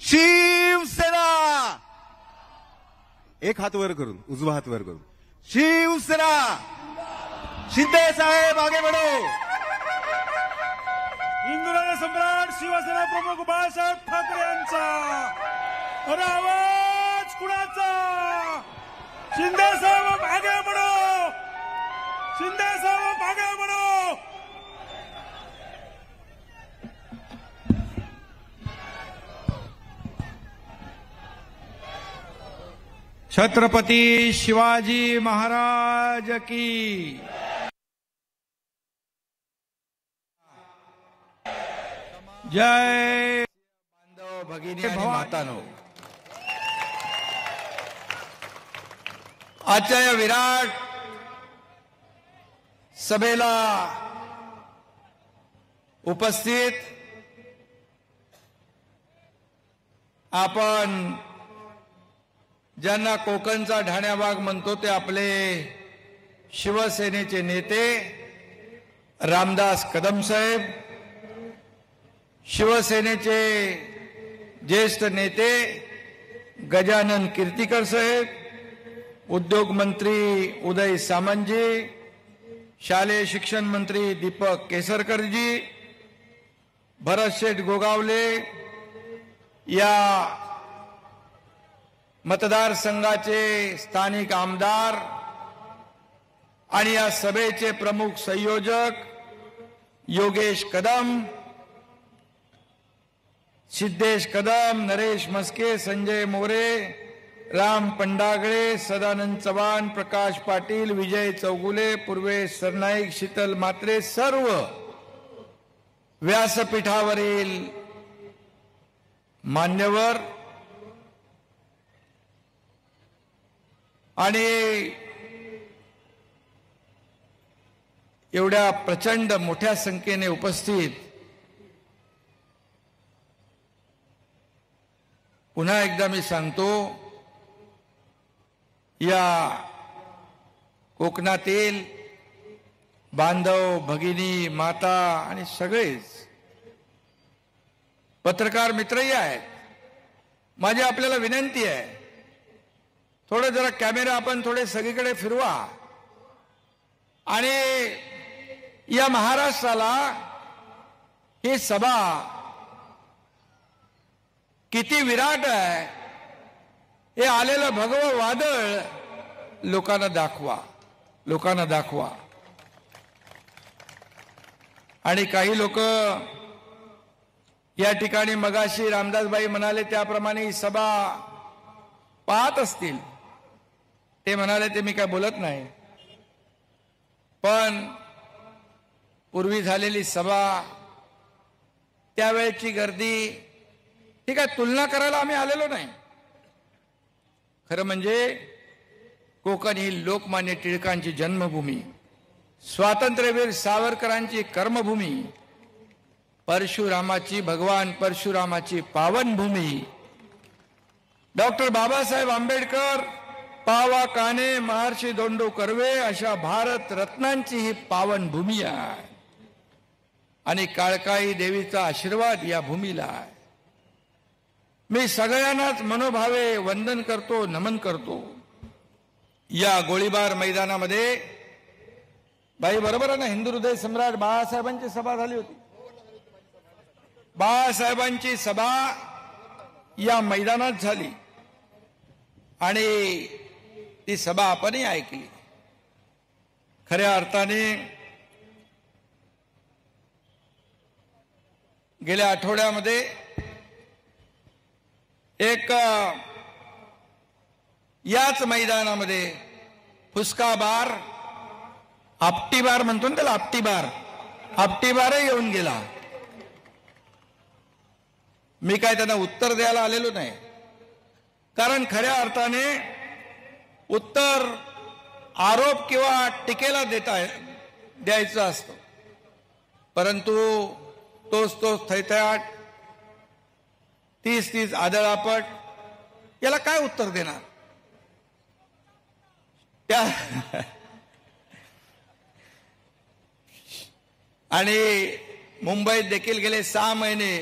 शिवसेना, एक हात वर करून, उजवा हात वर करून, शिवसेना, शिंदे साहेब आगे बढ़ो. हिंदुराजा सम्राट शिवसेना प्रमुख बाळासाहेब ठाकरे यांचा अरे आवाज कुणाचा? शिंदे साहेब आगे बढ़ो, शिंदे साहेब आगे बढ़ो. छत्रपती शिवाजी महाराज की जय. बांधव भगिनी आणि मातानो, आजच्या या विराट सभेला उपस्थित आपण ज्यांना कोकणचा ठाण्याभाग म्हणतो ते आपले शिवसेनेचे नेते रामदास कदम साहेब, शिवसेनेचे ज्येष्ठ नेते गजानन कीर्तिकर साहेब, उद्योग मंत्री उदय सामंतजी, शालेय शिक्षण मंत्री दीपक केसरकरजी, भरत शेठ गोगावले, या मतदारसंघाचे स्थानिक आमदार आणि या सभेचे प्रमुख संयोजक योगेश कदम, सिद्धेश कदम, नरेश मस्के, संजय मोरे, राम पंडागळे, सदानंद चव्हाण, प्रकाश पाटील, विजय चौगुले, पूर्वेश सरनाईक, शीतल मात्रे, सर्व व्यासपीठावरील मान्यवर आणि एवढ्या प्रचंड मोठ्या संख्येने उपस्थित पुन्हा एकदा मी सांगतो, या कोकणातील बांधव भगिनी माता आणि सगळेच पत्रकार मित्रही आहेत. माझी आपल्याला विनंती आहे, थोडं जरा कॅमेरा आपण थोडे सगळीकडे फिरवा आणि या महाराष्ट्राला ही सभा किती विराट आहे हे आलेलं भगवं वादळ लोकांना दाखवा. आणि काही लोक या ठिकाणी मगाशी रामदासबाई म्हणाले त्याप्रमाणे ही सभा पाहत असतील. ते म्हणाले ते मी काय बोलत नाही, पण पूर्वी झालेली सभा, त्यावेळची गर्दी, ठीक आहे, तुलना करायला आम्ही आलेलो नाही. खरं म्हणजे कोकण ही लोकमान्य टिळकांची जन्मभूमी, स्वातंत्र्यवीर सावरकरांची कर्मभूमी, भगवान परशुरामाची पावनभूमी, डॉक्टर बाबासाहेब आंबेडकर, पावा काने, महर्षी धोंडो कर्वे अशा भारत रत्नांची ही पावनभूमी आहे आणि काळकाई देवीचा आशीर्वाद या भूमीला आहे. मी सगळ्यांनाच मनोभावे वंदन करतो, नमन करतो. या गोळीबार मैदानामध्ये बाई बरोबर आहे ना, हिंदू हृदय सम्राट बाळासाहेबांची सभा झाली होती. बाळासाहेबांची सभा या मैदानात झाली आणि ती सभा आपणही ऐकली. खऱ्या अर्थाने गेल्या आठवड्यामध्ये एक याच मैदानामध्ये फुसका बार, आपटी बार म्हणतो ना त्याला, आपटी बारही येऊन गेला. मी काय त्यांना उत्तर द्यायला आलेलो नाही, कारण खऱ्या अर्थाने उत्तर आरोप किंवा टीकेला द्यायचं असतं, परंतु तोच थैथयाट, तीस आदळापट, याला काय उत्तर देणार? त्या आणि मुंबईत देखील गेले 6 महिने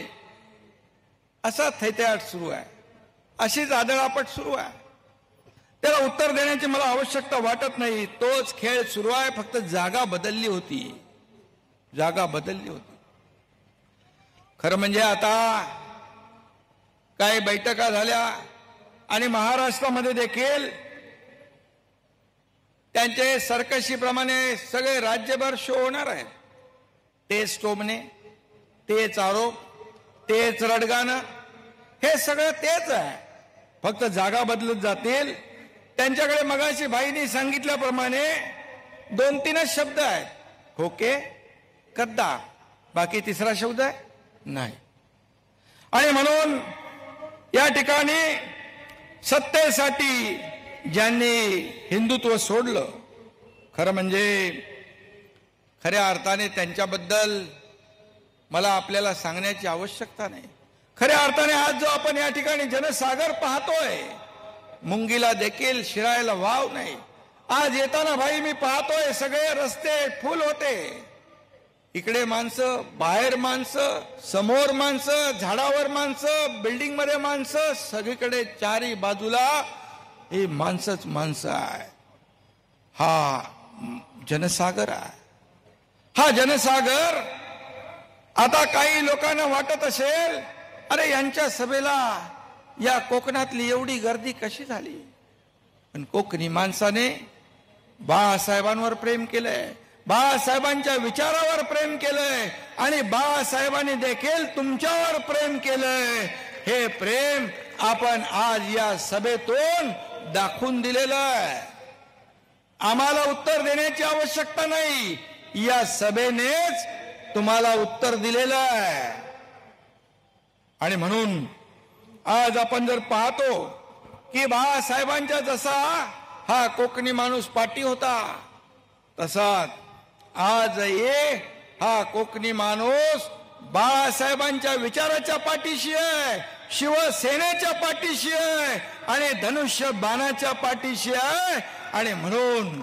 असा थैथयाट सुरू आहे, अशीच आदळापट सुरू आहे. त्याला उत्तर देण्याची मला आवश्यकता वाटत नाही. तोच खेळ सुरू आहे, फक्त जागा बदलली होती. जागा बदलली होती. खरं म्हणजे आता काही बैठका झाल्या आणि महाराष्ट्रामध्ये देखील त्यांचे सर्कशीप्रमाणे सगळे राज्यभर शो होणार आहेत. तेच टोमणे, तेच आरोप, तेच रडगाणं, हे सगळं तेच आहे. फक्त जागा बदलत जातील. त्यांच्याकडे मगाशी भाईनी सांगितल्याप्रमाणे 2-3च शब्द आहेत, खोके, गद्दार, बाकी तिसरा शब्द आहे नाही. आणि म्हणून या ठिकाणी सत्तेसाठी ज्यांनी हिंदुत्व सोडलं, खरं म्हणजे खऱ्या अर्थाने त्यांच्याबद्दल मला आपल्याला सांगण्याची आवश्यकता नाही. खऱ्या अर्थाने आज जो आपण या ठिकाणी जनसागर पाहतोय, मुंगीला देखील शिरायला वाव नाही. आज येताना भाई मी पाहतोय सगळे रस्ते फुल होते. इकडे माणसं, बाहेर माणसं, समोर माणसं, झाडावर माणसं, बिल्डिंग मध्ये माणसं, सगळीकडे चारी बाजूला ही माणसंच माणसं आहे. हा जनसागर आहे. हा जनसागर आता काही लोकांना वाटत असेल, अरे यांच्या सभेला या कोकणातली एवढी गर्दी कशी झाली? पण कोकणी माणसाने बाळासाहेबांवर प्रेम केलंय, बाळासाहेबांच्या विचारावर प्रेम केलंय आणि बाळासाहेबांनी देखील तुमच्यावर प्रेम केलंय. हे प्रेम आपण आज या सभेतून दाखवून दिलेलं आहे. आम्हाला उत्तर देण्याची आवश्यकता नाही, या सभेनेच तुम्हाला उत्तर दिलेलं आहे. आणि म्हणून आज आपण जर पाहतो की बाळासाहेबांच्या जसा हा कोकणी माणूस पाठी होता, तसाच आज हा कोकणी माणूस बाळासाहेबांच्या विचाराच्या पाठीशी आहे, शिवसेनेच्या पाठीशी आहे आणि धनुष्य बाणाच्या पाठीशी आहे. आणि म्हणून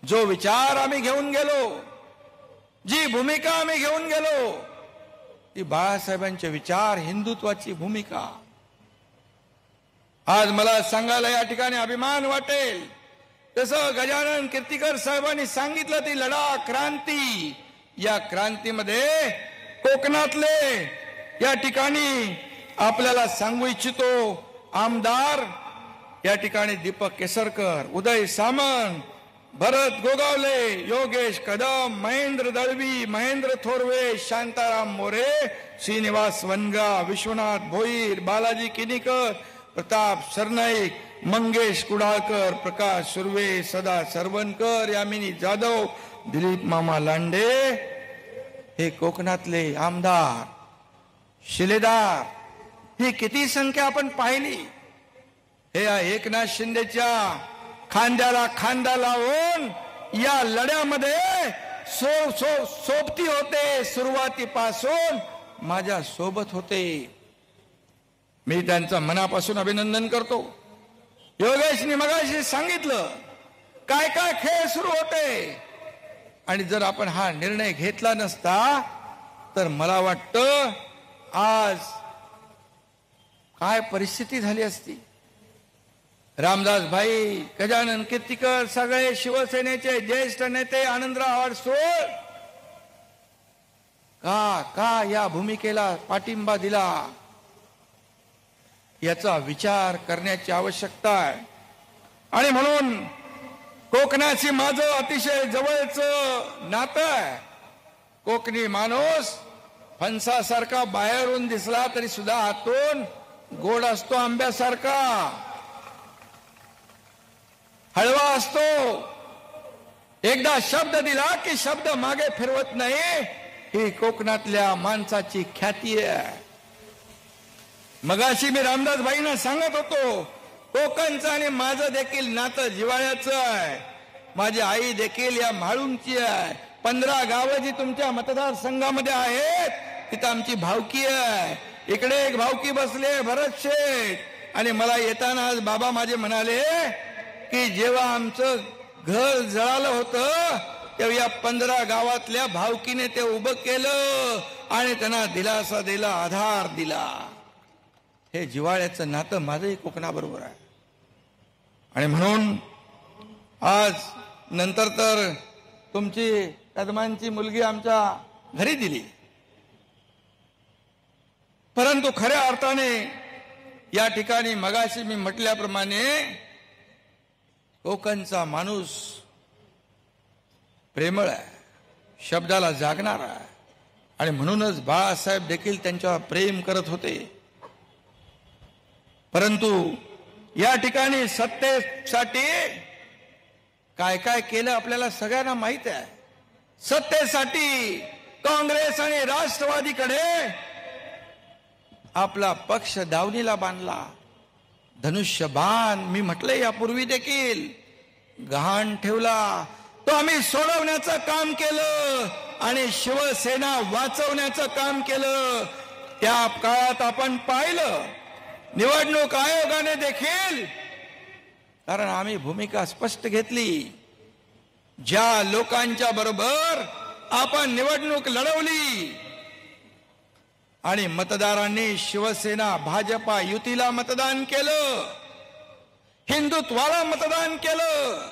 जो विचार आम्ही घेऊन गेलो, जी भूमिका आम्ही घेऊन गेलो, ती बाळासाहेबांचे विचार, हिंदुत्वाची भूमिका. आज मला सांगायला या ठिकाणी अभिमान वाटेल, जसं गजानन कीर्तिकर साहेबांनी सांगितलं, ती लढा क्रांती. या क्रांतीमध्ये कोकणातले या ठिकाणी आपल्याला सांगू इच्छितो आमदार या ठिकाणी दीपक केसरकर, उदय सामंत, भरत गोगावले, योगेश कदम, महेंद्र दळवी, महेंद्र थोरवे, शांताराम मोरे, श्रीनिवास वनगा, विश्वनाथ भोईर, बालाजी किनीकर, प्रताप सरनाईक, मंगेश कुडाळकर, प्रकाश सुर्वे, सदा सरवणकर, यामिनी जाधव, दिलीप मामा लांडे, हे कोकणातले आमदार, शिलेदार, ही किती संख्या आपण पाहिली. हे एकनाथ शिंदेच्या खांद्याला खांदा लावून या लढ्यामध्ये सोबती होते. सुरुवातीपासून माझ्या सोबत होते. मी त्यांचं मनापासून अभिनंदन करतो. योगेशने मगाशी सांगितलं काय काय खेळ सुरू होते, आणि जर आपण हा निर्णय घेतला नसता तर मला वाटतं आज काय परिस्थिती झाली असती. रामदास भाई, गजानन कीर्तिकर, सगळे शिवसेनेचे ज्येष्ठ नेते, आनंदराव अडसूळ का या भूमिकेला पाठिंबा दिला, याचा विचार करण्याची आवश्यकता आहे. आणि म्हणून कोकणाशी माझं अतिशय जवळचं नातं आहे. कोकणी माणूस फणसासारखा बाहेरून दिसला तरी सुद्धा आतून गोड असतो, आंब्यासारखा हळवा असतो. एकदा शब्द दिला की शब्द मागे फिरवत नाही, ही कोकणातल्या माणसाची ख्याती आहे. मगाशी मी रामदास भाईंना सांगत होतो, कोकणचं आणि माझं देखील नातं जिव्हाळ्याचं आहे. माझी आई देखील या म्हाळुंगची आहे. 15 गावं जी तुमच्या मतदारसंघामध्ये आहेत, तिथं आमची भावकी आहे. इकडे एक भावकी बसले, भरत शेठ. आणि मला येताना आज बाबा माझे म्हणाले की जेव्हा आमचं घर जळालं होतं तेव्हा या 15 गावातल्या भावकीने ते उभं केलं आणि त्यांना दिलासा दिला, आधार दिला. हे जिव्हाळ्याचं नातं माझंही कोकणाबरोबर आहे. आणि म्हणून आज नंतर तर तुमची कदमांची मुलगी आमच्या घरी दिली, परंतु खऱ्या अर्थाने या ठिकाणी मगाशी मी म्हटल्याप्रमाणे कोकणचा माणूस प्रेमळ आहे, शब्दाला जागणारा आहे. आणि म्हणूनच बाळासाहेब देखील त्यांच्यावर प्रेम करत होते. परंतु या ठिकाणी सत्तेसाठी काय काय केलं आपल्याला सगळ्यांना माहित आहे. सत्तेसाठी काँग्रेस आणि राष्ट्रवादीकडे आपला पक्ष दावणीला बांधला. धनुष्यबाण मी म्हटलं यापूर्वी देखील गहाण ठेवला. तो आम्ही सोडवण्याचं काम केलं आणि शिवसेना वाचवण्याचं काम केलं. त्या काळात आपण पाहिलं निवडणूक आयोगाने देखील, कारण आम्ही भूमिका स्पष्ट घेतली, ज्या लोकांच्या बरोबर आपण निवडणूक लढवली आणि मतदारांनी शिवसेना भाजपा युतीला मतदान केलं, हिंदुत्वाला मतदान केलं,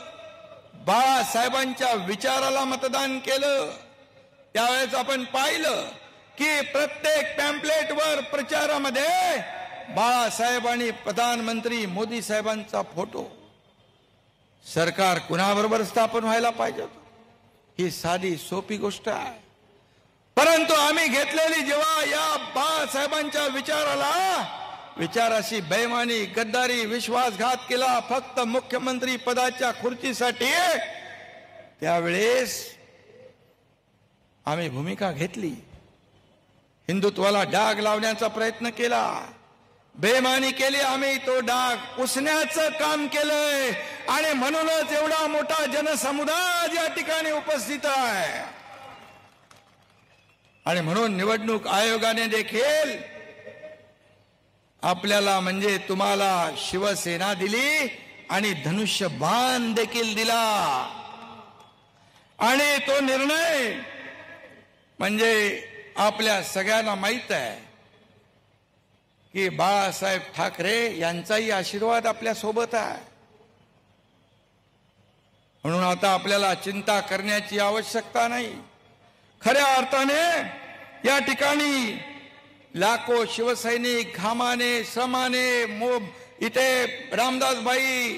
बाळासाहेबांच्या विचाराला मतदान केलं, त्यावेळेस आपण पाहिलं की प्रत्येक पॅम्पलेटवर प्रचारामध्ये बाळासाहेब आणि प्रधानमंत्री मोदी साहेबांचा फोटो. सरकार कुणाबरोबर स्थापन व्हायला पाहिजे ही साधी सोपी गोष्ट आहे. परंतु आम्ही घेतलेली जेव्हा या बाळासाहेबांच्या विचाराशी बेईमानी, गद्दारी, विश्वासघात केला फक्त मुख्यमंत्री पदाच्या खुर्चीसाठी, त्यावेळेस आम्ही भूमिका घेतली. हिंदुत्वाला डाग लावण्याचा प्रयत्न केला, बेईमानी केली, आम्ही तो डाग पुसण्याचं काम केलंय. आणि म्हणूनच एवढा मोठा जनसमुदाय या ठिकाणी उपस्थित आहे. आणि म्हणून निवडणूक आयोगाने देखील आपल्याला म्हणजे तुम्हाला शिवसेना दिली आणि धनुष्यबाण देखील दिला. आणि तो निर्णय म्हणजे आपल्या सगळ्यांना माहित आहे की बाळासाहेब ठाकरे यांचाही आशीर्वाद आपल्या सोबत आहे. म्हणून आता आपल्याला चिंता करण्याची आवश्यकता नाही. खऱ्या अर्थाने या ठिकाणी लाखो शिवसैनिक घामाने श्रमाने इथे रामदासभाई,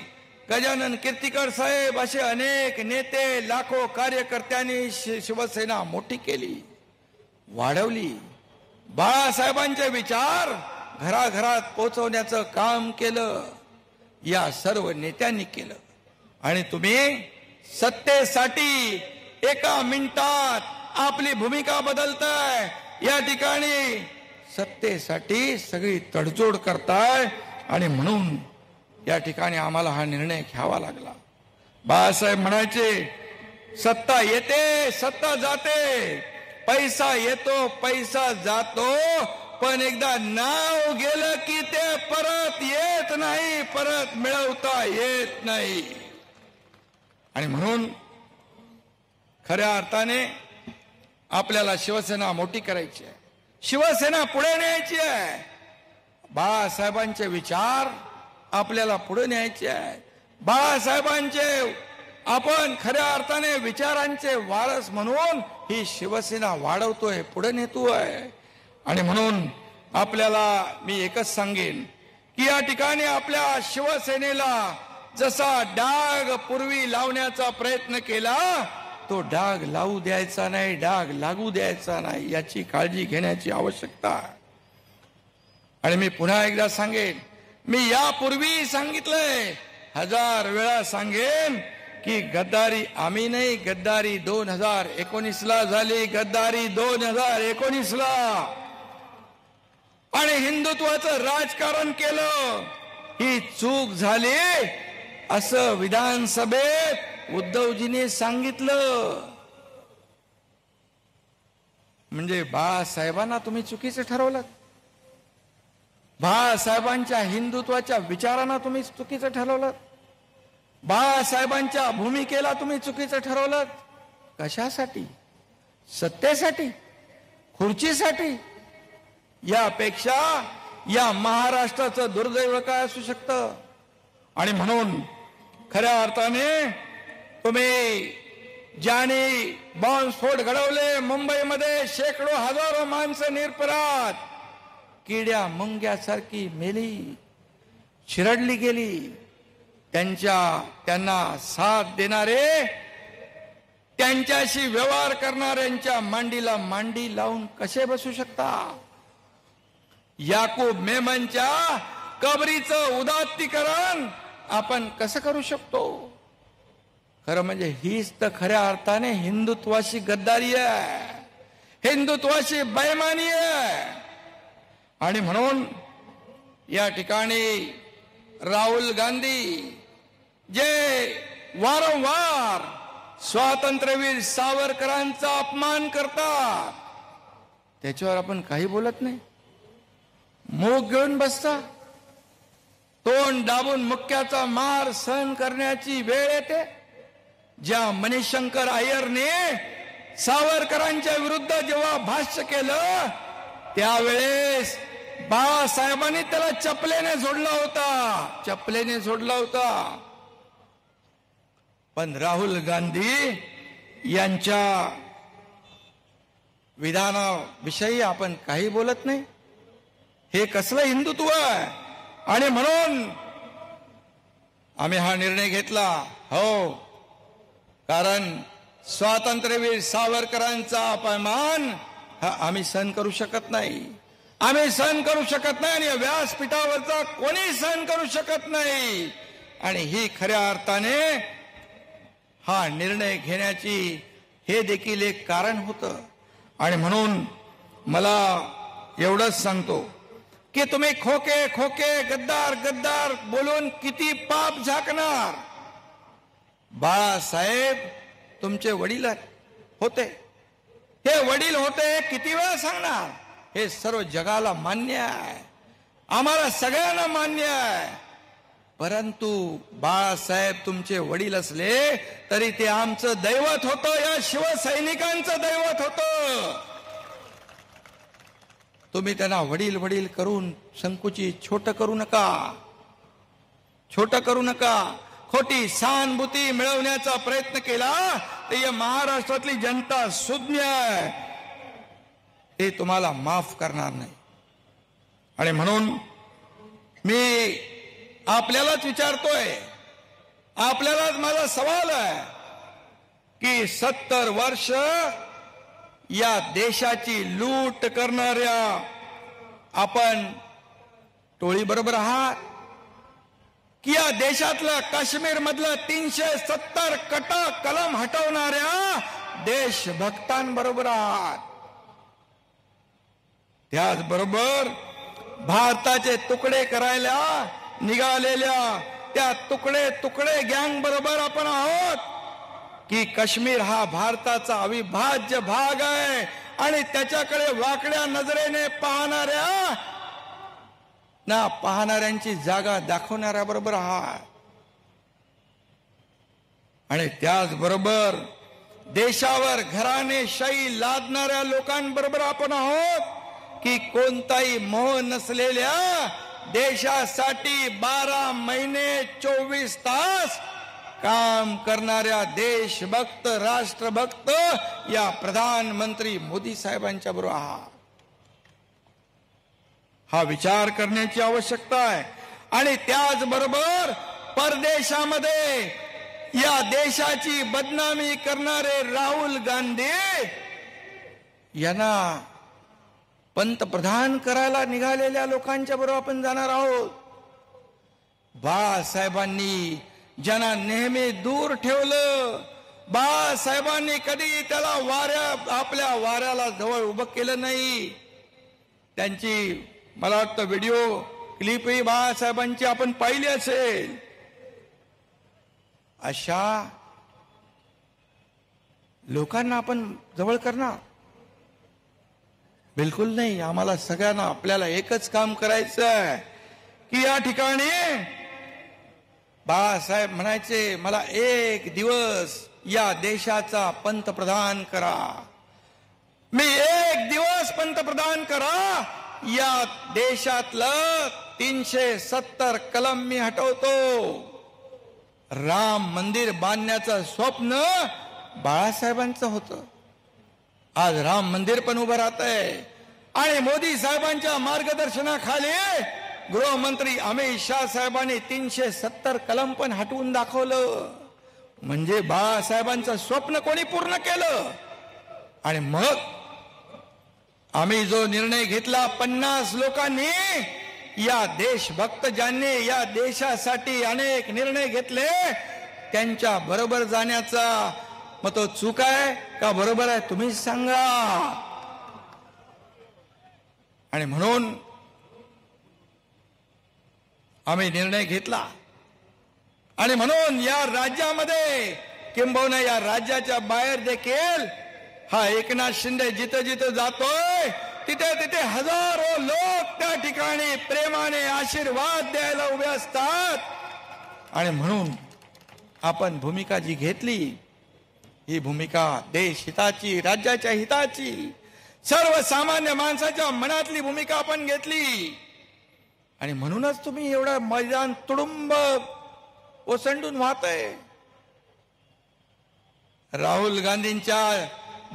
गजानन कीर्तिकर साहेब असे अनेक नेते, लाखो कार्यकर्त्यांनी शिवसेना मोठी केली, वाढवली. बाळासाहेबांचे विचार घराघरात पोहोचवण्याचं काम केलं, या सर्व नेत्यांनी केलं. आणि तुम्ही सत्तेसाठी एका मिनिटात आपली भूमिका बदलताय, या ठिकाणी सत्तेसाठी सगळी तडजोड करताय. आणि म्हणून या ठिकाणी आम्हाला हा निर्णय घ्यावा लागला. बाळासाहेब म्हणायचे, सत्ता येते सत्ता जाते, पैसा येतो पैसा जातो, पण एकदा नाव गेलं की ते परत येत नाही, परत मिळवता येत नाही. आणि म्हणून खऱ्या अर्थाने आपल्याला शिवसेना मोठी करायची आहे, शिवसेना पुढे न्यायची आहे. बाळासाहेबांचे विचार आपल्याला पुढे न्यायचे आहे. बाळासाहेबांचे आपण खऱ्या अर्थाने विचारांचे वारस म्हणून ही शिवसेना वाढवतोय, पुढे नेतोय. आणि म्हणून आपल्याला मी एकच सांगेन की या ठिकाणी आपल्या शिवसेनेला जसा डाग पूर्वी लावण्याचा प्रयत्न केला, तो डाग लावू द्यायचा नाही, डाग लागू द्यायचा नाही, याची काळजी घेण्याची आवश्यकता आहे. आणि मी पुन्हा एकदा सांगेन, मी यापूर्वी सांगितलंय, 1000 वेळा सांगेन की गद्दारी आम्ही नाही, गद्दारी 2019ला झाली, गद्दारी 2019ला. आणि हिंदुत्वाचं राजकारण केलं, ही चूक झाली असं विधानसभेत उद्धवजीने सांगितलं. म्हणजे बाळासाहेबांना तुम्ही चुकीचं ठरवलं, बाळासाहेबांच्या हिंदुत्वाच्या विचारांना तुम्ही चुकीचं ठरवलं, बाळासाहेबांच्या भूमिकेला तुम्ही चुकीचं ठरवलं. कशासाठी? सत्तेसाठी, खुर्चीसाठी. यापेक्षा या महाराष्ट्राचं दुर्दैव काय असू शकतं? आणि म्हणून खऱ्या अर्थाने तुम्ही ज्याने बॉम्बस्फोट घडवले मुंबईमध्ये, शेकडो हजारो माणसं निरपराध किड्या मुंग्यासारखी मेली, चिरडली गेली, त्यांना साथ देणारे, त्यांच्याशी व्यवहार करणाऱ्यांच्या मांडीला मांडी लावून कसे बसू शकता? याकूब मेमनच्या कबरीचं उदात्तीकरण आपण कसं करू शकतो? खरं म्हणजे हीच तर खऱ्या अर्थाने हिंदुत्वाशी गद्दारी आहे, हिंदुत्वाशी बेईमानी आहे. आणि म्हणून या ठिकाणी राहुल गांधी जे वारंवार स्वातंत्र्यवीर सावरकरांचा अपमान करतात, त्याच्यावर आपण काही बोलत नाही, मूग घेऊन बसता, तोंड दाबून मुक्याचा मार सहन करण्याची वेळ येते. ज्या मणिशंकर अय्यरने सावरकरांच्या विरुद्ध जेव्हा भाष्य केलं त्यावेळेस बाळासाहेबांनी त्याला चपलेने सोडला होता. पण राहुल गांधी यांच्या विधानाविषयी आपण काही बोलत नाही. हे कसलं हिंदुत्व आहे? आणि म्हणून आम्ही हा निर्णय घेतला. हो, कारण स्वातंत्र्यवीर सावरकरांचा अपमान हा आम्ही सहन करू शकत नाही, आणि व्यासपीठावरचा कोणी सहन करू शकत नाही. आणि ही खऱ्या अर्थाने हा निर्णय घेण्याची हे देखील एक कारण होतं. आणि म्हणून मला एवढंच सांगतो की तुम्ही खोके गद्दार बोलून किती पाप झाकणार? बाळासाहेब तुमचे वडील होते, हे वडील होते, किती वेळा सांगणार? हे सर्व जगाला मान्य आहे, आम्हाला सगळ्यांना मान्य आहे. परंतु बाळासाहेब तुमचे वडील असले तरी ते आमचं दैवत होतं, या शिवसैनिकांचं दैवत होतं. तुम्ही त्यांना वडील करून संकुचित छोट करू नका. खोटी सहानुभूती मिळवण्याचा प्रयत्न केला तर या महाराष्ट्रातली जनता सुज्ञ आहे, ते तुम्हाला माफ करणार नाही. आणि म्हणून मी आपल्यालाच विचारतोय, आपल्यालाच माझा सवाल आहे की 70 वर्ष या देशाची लूट करणाऱ्या आपण टोळी बरोबर आहात की या देशातलं काश्मीर मधलं 370 कलम हटवणाऱ्या देशभक्तांबरोबर आहात? त्याचबरोबर भारताचे तुकडे करायला निघालेल्या त्या तुकडे गँग बरोबर आपण आहोत की काश्मीर हा भारताचा अविभाज्य भाग आहे आणि त्याच्याकडे वाकड्या नजरेने पाहणाऱ्यांची जागा दाखवणाऱ्या बरोबर आहात? आणि त्याचबरोबर देशावर घराणेशाही लादणाऱ्या लोकांबरोबर आपण आहोत की कोणताही मोह नसलेल्या देशासाठी 12 महिने 24 तास काम करणाऱ्या देशभक्त राष्ट्रभक्त या प्रधानमंत्री मोदी साहेबांच्या बरोबर आहात? हा विचार करण्याची आवश्यकता आहे. आणि त्याचबरोबर परदेशामध्ये या देशाची बदनामी करणारे राहुल गांधी यांना पंतप्रधान करायला निघालेल्या लोकांच्या बरोबर आपण जाणार आहोत. बाळासाहेबांनी ज्यांना नेहमी दूर ठेवलं, बाळासाहेबांनी कधी त्याला आपल्या वाऱ्याला जवळ उभं केलं नाही. त्यांची मला वाटतं व्हिडिओ क्लिपही बाळासाहेबांची आपण पाहिली असेल. अशा लोकांना आपण जवळ करणार? बिलकुल नाही. आम्हाला सगळ्यांना आपल्याला एकच काम करायचं आहे की या ठिकाणी बाळासाहेब म्हणायचे, मला एक दिवस या देशाचा पंतप्रधान करा, मी एक दिवस पंतप्रधान करा, या देशातलं 370 कलम मी हटवतो. राम मंदिर बांधण्याचं स्वप्न बाळासाहेबांचं होतं. आज राम मंदिर पण उभं राहतंय आणि मोदी साहेबांच्या मार्गदर्शनाखाली गृहमंत्री अमित शाह साहेबांनी 370 कलम पण हटवून दाखवलं. म्हणजे बाळासाहेबांचं स्वप्न कोणी पूर्ण केलं. आणि मग आम्ही जो निर्णय घेतला, 50 लोकांनी, या देशभक्त ज्यांनी या देशासाठी अनेक निर्णय घेतले, त्यांच्या बरोबर जाण्याचा मग तो चूक आहे का बरोबर आहे तुम्ही सांगा. आणि म्हणून आम्ही निर्णय घेतला. आणि म्हणून या राज्यामध्ये किंबहुना या राज्याच्या बाहेर देखील हा एकनाथ शिंदे जिथं जिथं जातोय तिथे तिथे हजारो लोक त्या ठिकाणी प्रेमाने आशीर्वाद द्यायला उभे असतात. आणि म्हणून आपण भूमिका जी घेतली, ही भूमिका देश हिताची, राज्याच्या हिताची, सर्वसामान्य माणसाच्या मनातली भूमिका आपण घेतली. आणि म्हणूनच तुम्ही एवढं मैदान तुडुंब ओसंडून वाहतंय. राहुल गांधींच्या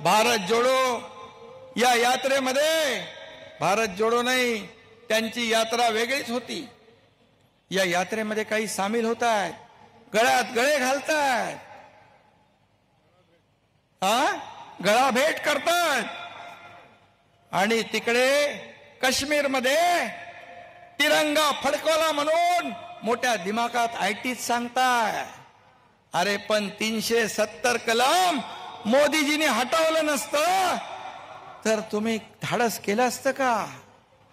भारत जोडो या यात्रेमध्ये, भारत जोडो नाही, त्यांची यात्रा वेगळीच होती. या यात्रेमध्ये काही सामील होत आहेत, गळ्यात गळे घालतायत, गळा भेट करतात. आणि तिकडे काश्मीरमध्ये तिरंगा फडकवला म्हणून मोठ्या दिमागात आयटीत सांगताय. अरे पण 370 कलम मोदीजीने हटवलं नसतं तर तुम्ही धाडस केलं असतं का,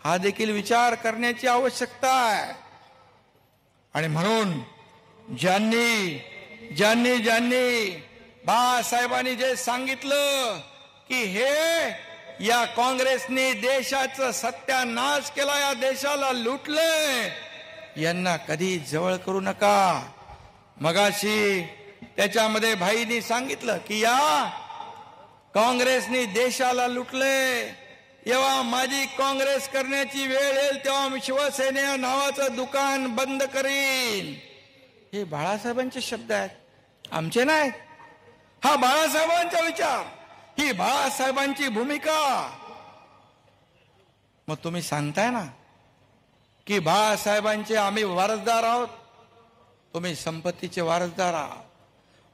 हा देखील विचार करण्याची आवश्यकता आहे. आणि म्हणून ज्यांनी ज्यांनी ज्यांनी बाळासाहेबांनी जे सांगितलं की हे या काँग्रेसने देशाचा सत्यानाश केला, या देशाला लुटलंय, यांना कधी जवळ करू नका. मगाशी त्याच्यामध्ये भाईनी सांगितलं की या काँग्रेसने देशाला लुटले, जेव्हा माझी काँग्रेस करण्याची वेळ येईल तेव्हा मी शिवसेने नावाचं दुकान बंद करीन. हे बाळासाहेबांचे शब्द आहेत, आमचे नाहीत. हा बाळासाहेबांचा विचार, ही बाळासाहेबांची भूमिका. मग तुम्ही सांगताय ना की बाळासाहेबांचे आम्ही वारसदार आहोत, तुम्ही संपत्तीचे वारसदार आहात,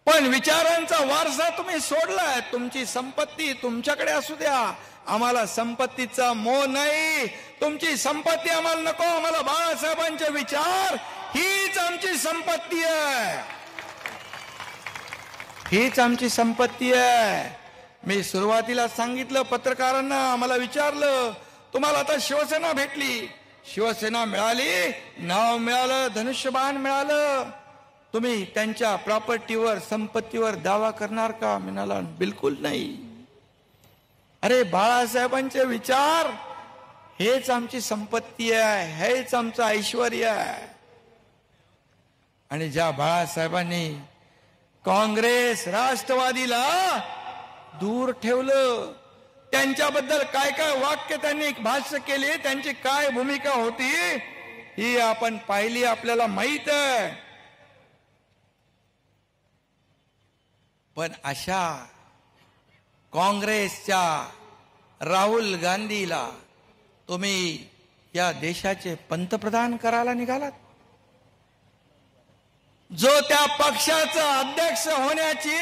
पण विचारांचा वारसा तुम्ही सोडलाय. तुमची संपत्ती तुमच्याकडे असू द्या, आम्हाला संपत्तीचा मोह नाही. तुमची संपत्ती आम्हाला नको, आम्हाला बाळासाहेबांचे विचार हीच आमची संपत्ती आहे, हीच आमची संपत्ती आहे. मी सुरुवातीला सांगितलं, पत्रकारांना मला विचारलं, तुम्हाला आता शिवसेना भेटली, शिवसेना मिळाली, नाव मिळालं, धनुष्यबाण मिळालं, तुम्ही त्यांच्या प्रॉपर्टीवर, संपत्तीवर दावा करणार का? म्हणाला बिलकुल नाही. अरे बाळासाहेबांचे विचार हेच आमची संपत्ती आहे, हेच आमचं ऐश्वर्य आहे. आणि ज्या बाळासाहेबांनी काँग्रेस राष्ट्रवादीला दूर ठेवलं, त्यांच्याबद्दल काय काय वाक्य त्यांनी भाष्य केले, त्यांची काय भूमिका होती, ही आपण पाहिली, आपल्याला माहित आहे. पण अशा काँग्रेसच्या राहुल गांधीला तुम्ही या देशाचे पंतप्रधान करायला निघालात, जो त्या पक्षाचा अध्यक्ष होण्याची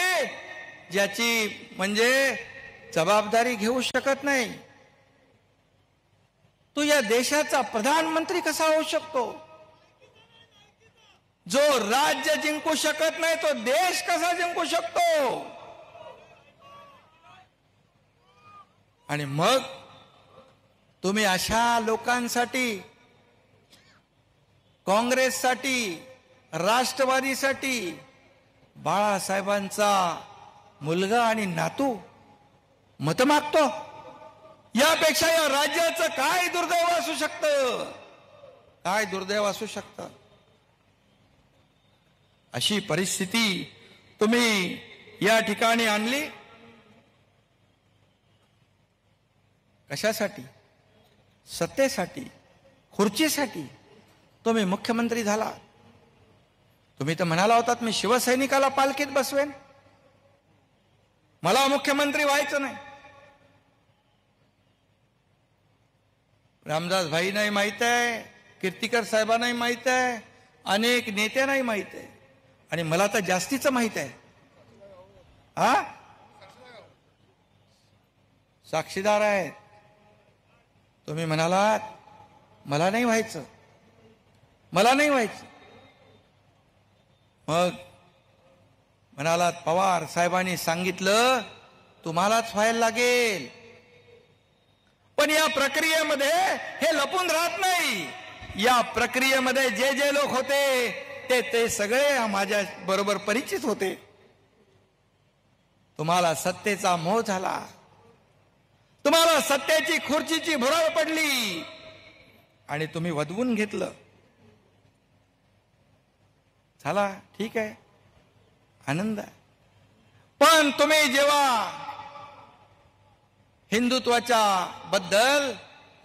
ज्याची म्हणजे जबाबदारी घेऊ शकत नाही, तो या देशाचा प्रधानमंत्री कसा होऊ शकतो? जो राज्य जिंकू शकत नाही तो देश कसा जिंकू शकतो? आणि मग तुम्ही अशा लोकांसाठी, काँग्रेससाठी, राष्ट्रवादीसाठी बाळासाहेबांचा मुलगा आणि नातू मत मागतो. यापेक्षा या राज्याचं काय दुर्दैव असू शकतं, काय दुर्दैव असू शकतं? अशी परिस्थिती तुम्ही या ठिकाणी आणली. कशासाठी? सत्तेसाठी, खुर्चीसाठी तुम्ही मुख्यमंत्री झाला. तुम्ही तर म्हणाला होतात मी शिवसैनिकाला पालखीत बसवेन, मला मुख्यमंत्री व्हायचं नाही. रामदास भाईंनाही माहित आहे, कीर्तिकर साहेबांनाही माहित आहे, अनेक नेत्यांनाही माहित आहे, आणि मला तर जास्तीच माहित आहे. हा साक्षीदार आहेत. तुम्ही म्हणालात मला नाही व्हायचं, मला नाही व्हायचं. मग म्हणालात पवार साहेबांनी सांगितलं तुम्हालाच व्हायला लागेल. पण या प्रक्रियेमध्ये हे लपून राहत नाही. या प्रक्रियेमध्ये जे जे लोक होते ते सगळे माझ्या बरोबर परिचित होते. तुम्हाला सत्तेचा मोह झाला, तुम्हाला सत्तेची खुर्चीची भुरळ पडली आणि तुम्ही वदवून घेतलं. झाला, ठीक आहे, आनंद आहे. पण तुम्ही जेव्हा हिंदुत्वाच्या बद्दल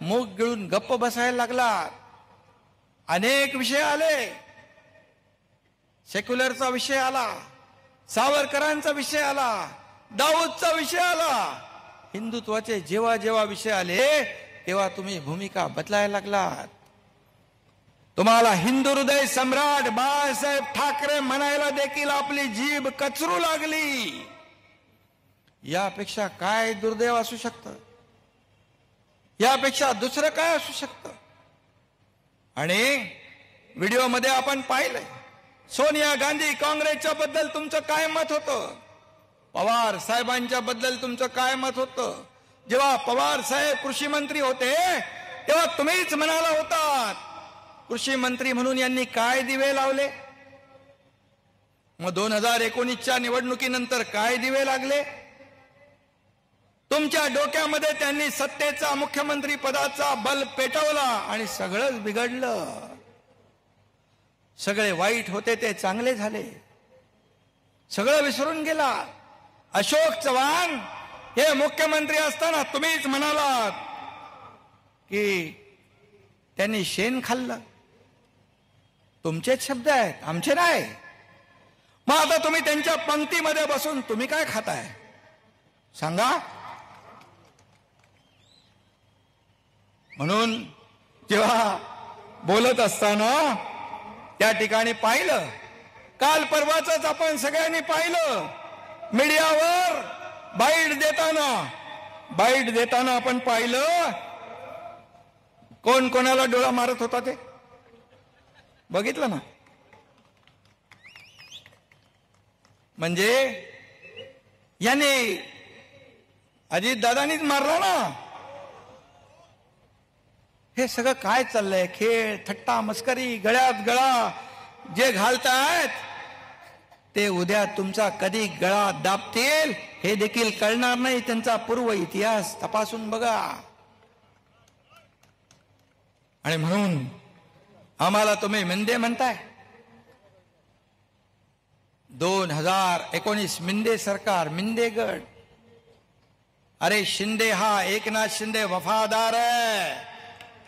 मूग गिळून गप्प बसायला लागला, अनेक विषय आले. सेक्युलरचा विषय आला, सावरकरांचा विषय आला, दाऊदचा विषय आला. हिंदुत्वाचे जेव्हा जेव्हा विषय आले तेव्हा तुम्ही भूमिका बदलायला लागलात. तुम्हाला हिंदू हृदय सम्राट बाळासाहेब ठाकरे म्हणायला देखील आपली जीभ कचरू लागली. यापेक्षा काय दुर्दैव असू शकतं, यापेक्षा दुसरं काय असू शकतं. आणि व्हिडिओमध्ये आपण पाहिलंय सोनिया गांधी काँग्रेसच्या बद्दल तुमचं काय मत होतं, पवार साहेबांच्या बद्दल तुमचं काय मत होतं. जेव्हा पवार साहेब कृषी मंत्री होते तेव्हा तुम्हीच म्हणाला होतात कृषी मंत्री म्हणून यांनी काय दिवे लावले. मग 2019च्या निवडणुकीनंतर काय दिवे लागले. तुमच्या डोक्यामध्ये त्यांनी सत्तेचा, मुख्यमंत्री पदाचा बल पेटवला आणि सगळंच बिघडलं. सगळे वाईट होते ते चांगले झाले, सगळं विसरून गेला. अशोक चव्हाण हे मुख्यमंत्री असताना तुम्हीच म्हणालात की त्यांनी शेण खाल्लं. तुमचेच शब्द आहेत, आमचे नाही. मग आता तुम्ही त्यांच्या पंक्तीमध्ये बसून तुम्ही काय खाताय सांगा. म्हणून जेव्हा बोलत असताना त्या ठिकाणी पाहिलं, काल परवाच आपण सगळ्यांनी पाहिलं मीडियावर बाईट देताना आपण पाहिलं कोण कोणाला डोळा मारत होता ते बघितलं ना. म्हणजे याने अजितदादांनीच मारला ना. हे सगळं काय चाललंय, खेळ, थट्टा, मस्करी, गळ्यात गळा जे घालतायत ते उद्या तुमचा कधी गळा दाबतील हे देखील कळणार नाही. त्यांचा पूर्व इतिहास तपासून बघा. आणि म्हणून आम्हाला तुम्ही मिंदे म्हणताय. 2019 मिंदे सरकार, मिंदे गट. अरे शिंदे हा एकनाथ शिंदे वफादार आहे,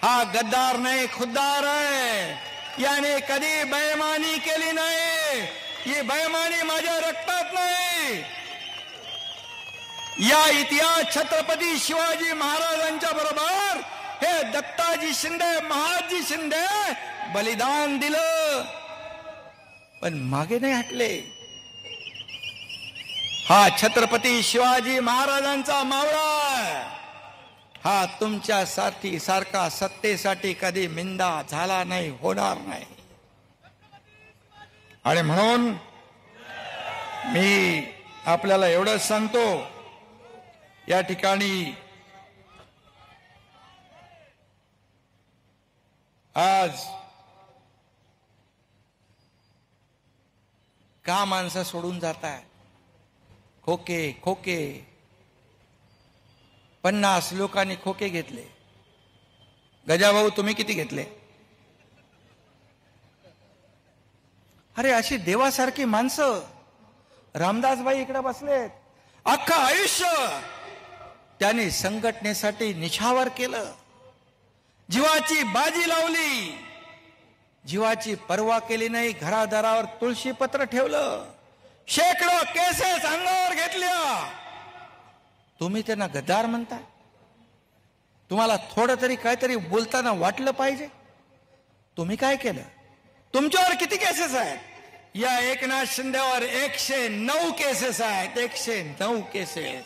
हा गद्दार नाही खुद्दार आहे. याने कधी बेईमानी केली नाही, ही बेईमानी माझ्या रक्तात नाही. या इतिहास छत्रपती शिवाजी महाराजांच्या बरोबर हे दत्ताजी शिंदे, महाजी शिंदे बलिदान दिलं पण मागे नाही हटले. हा छत्रपती शिवाजी महाराजांचा मावळा, हा तुमच्या सारखा सत्तेसाठी कधी मिंदा झाला नाही, होणार नाही. आणि म्हणून मी आपल्याला एवढंच सांगतो, या ठिकाणी आज का माणसं सोडून जाताय. खोके 50 लोकांनी खोके घेतले. गजाभाऊ तुम्ही किती घेतले. अरे अशी देवासारखी माणसं, रामदासबाई इकडे बसलेत, अख्खं आयुष्य त्यांनी संघटनेसाठी निछावर केलं. जीवाची बाजी लावली, जीवाची पर्वा केली नाही, घरादारावर तुळशी पत्र ठेवलं, शेकडो केसेस अंगावर घेतल्या. तुम्ही त्यांना गद्दार म्हणताय? तुम्हाला थोडं तरी काहीतरी बोलताना वाटलं पाहिजे. तुम्ही काय केलं? तुमच्यावर किती केसेस आहेत? या एकनाथ शिंदेवर 109 केसेस आहेत. 109 केसेस.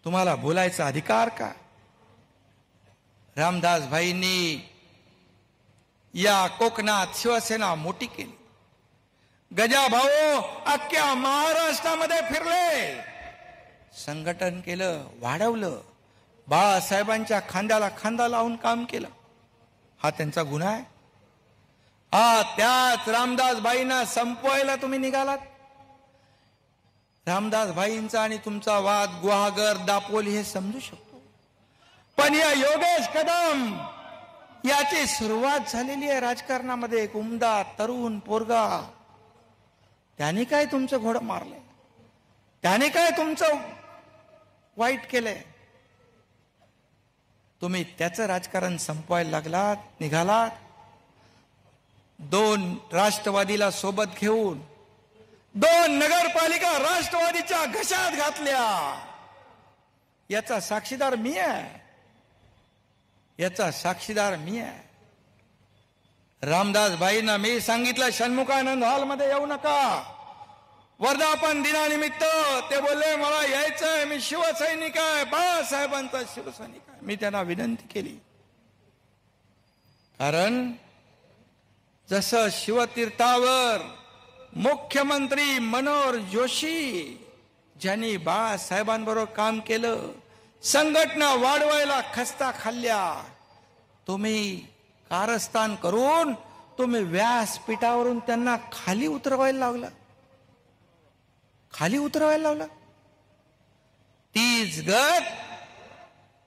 तुम्हाला बोलायचा अधिकार का? रामदास भाईंनी या कोकणात शिवसेना मोठी केली. गजाभाऊ अख्ख्या महाराष्ट्रामध्ये फिरले, संघटन केलं, वाढवलं, बाळासाहेबांच्या खांद्याला खांदा लावून काम केलं. हा त्यांचा गुन्हा आहे? त्याच रामदास भाईंना संपवायला तुम्ही निघालात. रामदास भाईंचा आणि तुमचा वाद गुहागर, दापोली हे समजू शकतो, पण या योगेश कदम याची सुरुवात झालेली आहे राजकारणामध्ये. एक उमदा तरुण पोरगा, त्याने काय तुमचं घोडं मारलंय? त्याने काय तुमचं वाईट केलंय? तुम्ही त्याचं राजकारण संपवायला लागलात, निघालात. 2 राष्ट्रवादीला सोबत घेऊन 2 नगरपालिका राष्ट्रवादीच्या घशात घातल्या. याचा साक्षीदार मी आहे. याचा साक्षीदार मी आहे. रामदास भाईंना मी सांगितलं षण्मुखानंद हॉलमध्ये येऊ नका. वर्धापन दिनानिमित्त ते बोलले मला यायचंय, मी शिवसैनिक आहे, बाळासाहेबांचा शिवसैनिक आहे. मी त्यांना विनंती केली, कारण जसं शिवतीर्थावर मुख्यमंत्री मनोहर जोशी ज्यांनी बाळासाहेबांबरोबर काम केलं, संघटना वाढवायला खस्ता खाल्ल्या, तुम्ही कारस्थान करून तुम्ही व्यासपीठावरून त्यांना खाली उतरवायला लावलं. खाली उतरवायला लावलं. तीच गत,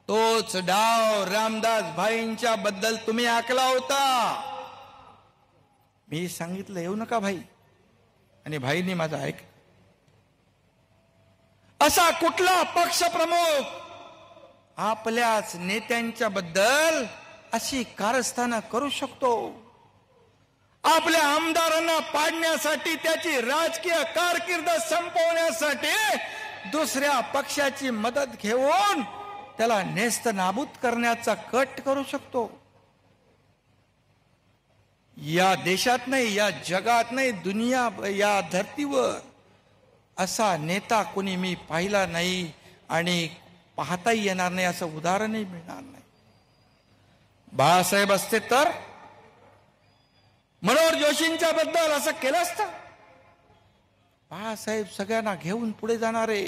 तोच डाव रामदास भाईंच्या बद्दल तुम्ही आखला होता. मी सांगितलं येऊ नका भाई, आणि भाईंनी माझं ऐक. असा कुठला पक्षप्रमुख आपल्याच नेत्यांच्या बद्दल अशी कारस्थानं करू शकतो? आपल्या आमदारांना पाडण्यासाठी, त्याची राजकीय कारकीर्द संपवण्यासाठी दुसऱ्या पक्षाची मदत घेऊन त्याला नेस्त नाबूद करण्याचा कट करू शकतो. या देशात नाही, या जगात नाही, दुनिया या धर्तीवर असा नेता कोणी मी पाहिला नाही आणि पाहताही येणार नाही, असं उदाहरणही मिळणार नाही. बाळासाहेब असते तर मनोहर जोशींच्या बद्दल असं केलं असतं. बाळासाहेब सगळ्यांना घेऊन पुढे जाणारे,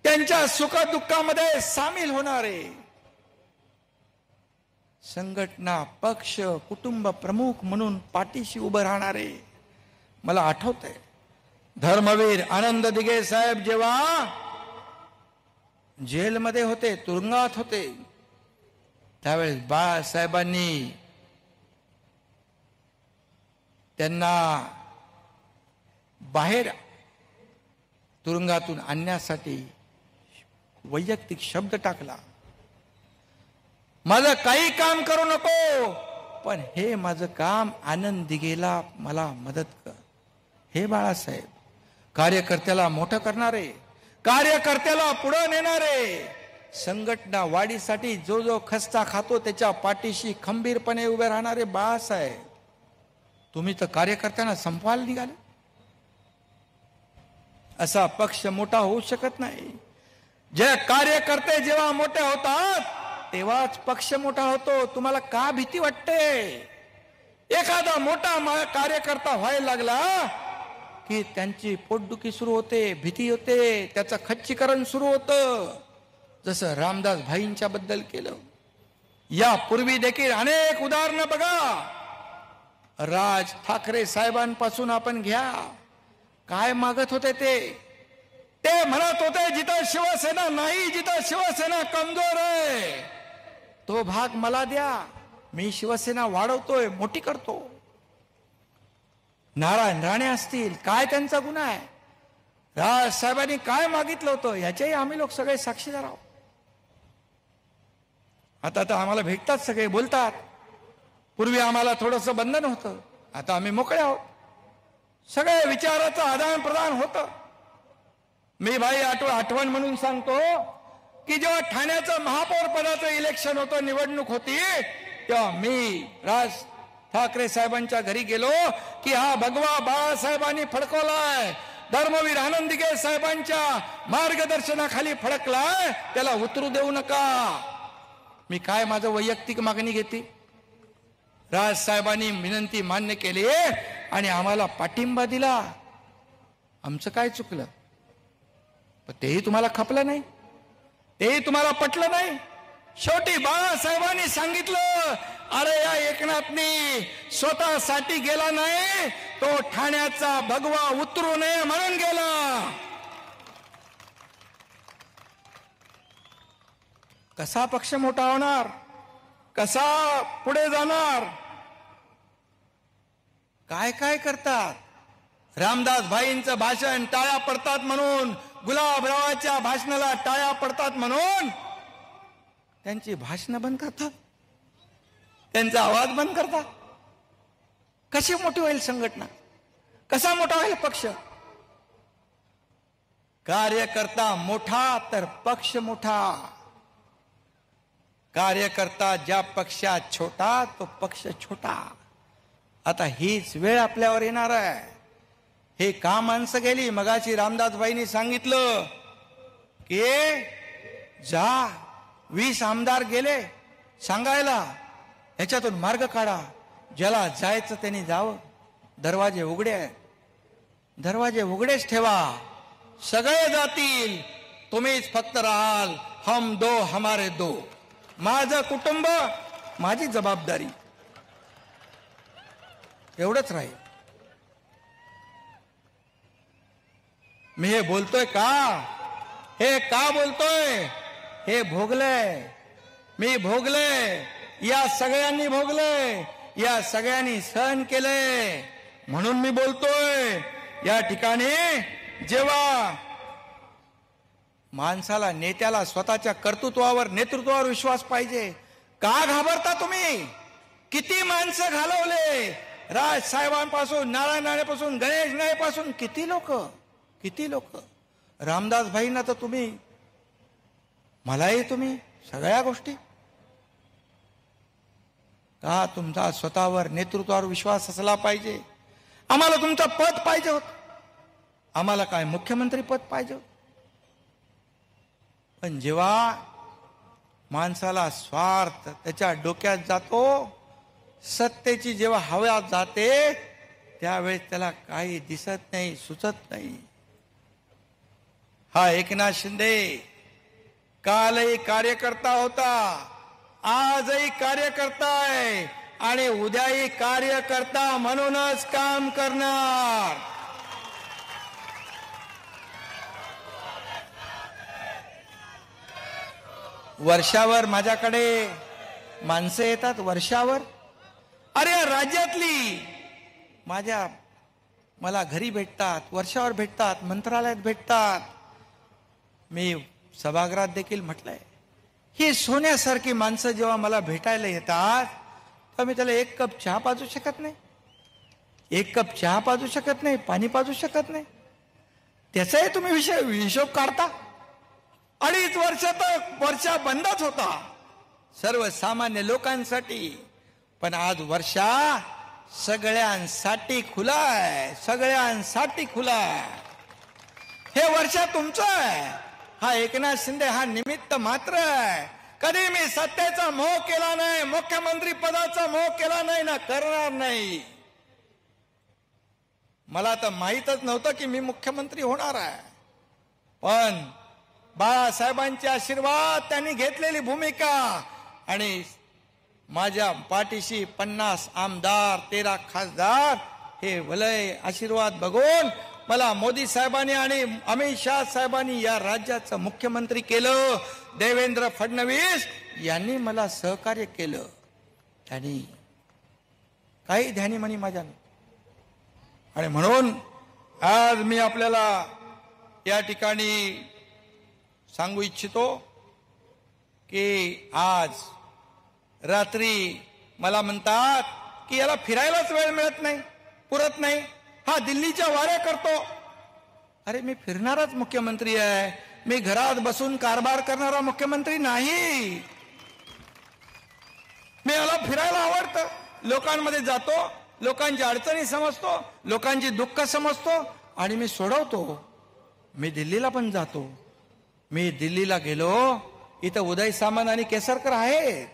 त्यांच्या सुखदुःखामध्ये सामील होणारे, संघटना, पक्ष, कुटुंब प्रमुख म्हणून पाठीशी उभं राहणारे. मला आठवतंय धर्मवीर आनंद दिघे साहेब जेव्हा जेलमध्ये होते, तुरुंगात होते, त्यावेळेस बाळासाहेबांनी त्यांना बाहेर तुरुंगातून आणण्यासाठी वैयक्तिक शब्द टाकला, माझं काही काम करू नको, पण हे माझं काम आनंद दिघेला मला मदत कर. हे बाळासाहेब, कार्यकर्त्याला मोठं करणारे, कार्यकर्त्याला पुढे नेणारे, संघटना वाढीसाठी जो जो खस्ता खातो त्याच्या पाठीशी खंबीरपणे उभे राहणारे बाळासाहेब. तुम्ही तर कार्यकर्त्यांना संपवायला निघाले. असा पक्ष मोठा होऊ शकत नाही. जे कार्यकर्ते जेव्हा मोठे होतात तेव्हाच पक्ष मोठा होतो. तुम्हाला का भीती वाटते? एखादा मोठा कार्यकर्ता व्हायला लागला की त्यांची पोटदुखी सुरू होते, भीती होते, त्याचं खच्चीकरण सुरू होतं, जसं रामदास भाईंच्या बद्दल केलं. यापूर्वी देखील अनेक उदाहरणं बघा. राज ठाकरे साहेबांपासून आपण घ्या, काय मागत होते ते म्हणत होते जिथं शिवसेना नाही, जिथं शिवसेना कमजोर आहे तो भाग मला द्या, मी शिवसेना वाढवतोय, मोठी करतो. नारायण राणे असतील, काय त्यांचा गुन्हा आहे? राज साहेबांनी काय मागितलं होतं याच्याही आम्ही लोक सगळे साक्षीदार आहोत. आता तर आम्हाला भेटतात, सगळे बोलतात. पूर्वी आम्हाला थोडंसं बंधन होतं, आता आम्ही मोकळे आहोत. सगळे विचाराचं आदान प्रदान होतं. मी भाई आठवण म्हणून सांगतो की जेव्हा ठाण्याचं महापौर पदाचं इलेक्शन होतं, निवडणूक होती, तेव्हा मी राज ठाकरे साहेबांच्या घरी गेलो की हा भगवा बाळासाहेबांनी फडकवलाय, धर्मवीर आनंद दिघे साहेबांच्या मार्गदर्शनाखाली फडकलाय, त्याला उतरू देऊ नका. मी काय माझं वैयक्तिक मागणी घेते. राज साहेबांनी विनंती मान्य केली आणि आम्हाला पाठिंबा दिला. आमचं काय चुकलं? पण तेही तुम्हाला खपलं नाही, तेही तुम्हाला पटलं नाही. शेवटी बाळासाहेबांनी सांगितलं, अरे या एकनाथनी स्वतःसाठी गेला नाही, तो ठाण्याचा भगवा उतरू नये म्हणून गेला. कसा पक्ष मोठा होणार, कसा पुढे जाणार? काय काय करतात. रामदास भाईंचं भाषण टाळ्या पडतात म्हणून, गुलाबरावाच्या भाषणाला टाळ्या पडतात म्हणून त्यांची भाषणं बंद करतात, त्यांचा आवाज बंद करतात. कशी मोठी होईल संघटना, कसा मोठा होईल पक्ष? कार्यकर्ता मोठा तर पक्ष मोठा. कार्यकर्ता ज्या पक्षात छोटा तो पक्ष छोटा. आता हीच वेळ आपल्यावर येणार आहे. हे का माणसं गेली? मगाशी रामदासबाईंनी सांगितलं की जा 20 आमदार गेले सांगायला, ह्याच्यातून मार्ग काढा. ज्याला जायचं त्यांनी जावं. दरवाजे उघडे आहेत, दरवाजे उघडेच ठेवा. सगळे जातील, तुम्हीच फक्त राहाल. हम दो हमारे दो. माझं कुटुंब, माझी जबाबदारी, एवढंच राहील. मी हे बोलतोय का? हे का बोलतोय? हे भोगलंय, मी भोगलंय, या सगळ्यांनी भोगलंय, या सगळ्यांनी सहन केलंय, म्हणून मी बोलतोय. या ठिकाणी जेव्हा माणसाला, नेत्याला स्वतःच्या कर्तृत्वावर, नेतृत्वावर विश्वास पाहिजे. का घाबरता तुम्ही? किती माणसं घालवले राज साहेबांपासून, नारायण राणेपासून, गणेश नाईपासून, किती लोक, किती लोक. रामदास भाईंना तर तुम्ही, मलाही तुम्ही, सगळ्या गोष्टी. का तुमचा स्वतःवर, नेतृत्वावर विश्वास असला पाहिजे. आम्हाला तुमचं पद पाहिजे होत, आम्हाला काय मुख्यमंत्री पद पाहिजे होत. पण जेव्हा माणसाला स्वार्थ त्याच्या डोक्यात जातो, सत्तेची जेव्हा हवा जाते, त्यावेळेस त्याला काही दिसत नाही, सुचत नाही. हा एकनाथ शिंदे कालही कार्यकर्ता होता, आजही कार्यकर्ता आहे आणि उद्याही कार्यकर्ता म्हणूनच काम करणार. वर्षावर माझ्याकडे माणसं येतात, वर्षावर. अरे राज्यातली मला घरी भेटतात, वर्षावर भेटतात, मंत्रालयात भेटतात. मी सभागृहात देखील म्हटलंय, ही सोन्यासारखी माणसं जेव्हा मला भेटायला येतात, तर मी त्याला एक कप चहा पाजू शकत नाही, एक कप चहा पाजू शकत नाही, पाणी पाजू शकत नाही. त्याचाही तुम्ही हिशोब काढता. 2.5 वर्ष तर वर्षा बंदच होता सर्वसामान्य लोकांसाठी, पण आज वर्षा सगळ्यांसाठी खुला आहे, सगळ्यांसाठी खुला आहे. हे वर्षा तुमचं आहे. हा एकनाथ शिंदे हा निमित्त मात्र आहे. कधी मी सत्तेचा मोह केला नाही, मुख्यमंत्री पदाचा मोह केला नाही ना करणार नाही. मला तर माहीतच नव्हतं की मी मुख्यमंत्री होणार आहे. पण बाळासाहेबांचे आशीर्वाद, त्यांनी घेतलेली भूमिका आणि माझ्या पाठीशी 50 आमदार, 13 खासदार, हे वलय आशीर्वाद बघून मला मोदी साहेबांनी आणि अमित शाह साहेबांनी या राज्याचं मुख्यमंत्री केलं. देवेंद्र फडणवीस यांनी मला सहकार्य केलं. त्यांनी काही ध्यानीमनी माझ्या नाही. आणि म्हणून आज मी आपल्याला या ठिकाणी सांगू इच्छितो की आज रात्री मला म्हणतात की याला फिरायलाच वेळ मिळत नाही, पुरत नाही, हा दिल्लीच्या वाऱ्या करतो. अरे मी फिरणाराच मुख्यमंत्री आहे, मी घरात बसून कारभार करणारा मुख्यमंत्री नाही. मी याला फिरायला आवडतं, लोकांमध्ये जातो, लोकांची अडचणी समजतो, लोकांची दुःख समजतो आणि मी सोडवतो. मी दिल्लीला पण जातो. मी दिल्लीला गेलो, इथं उदय सामंत आणि केसरकर आहे.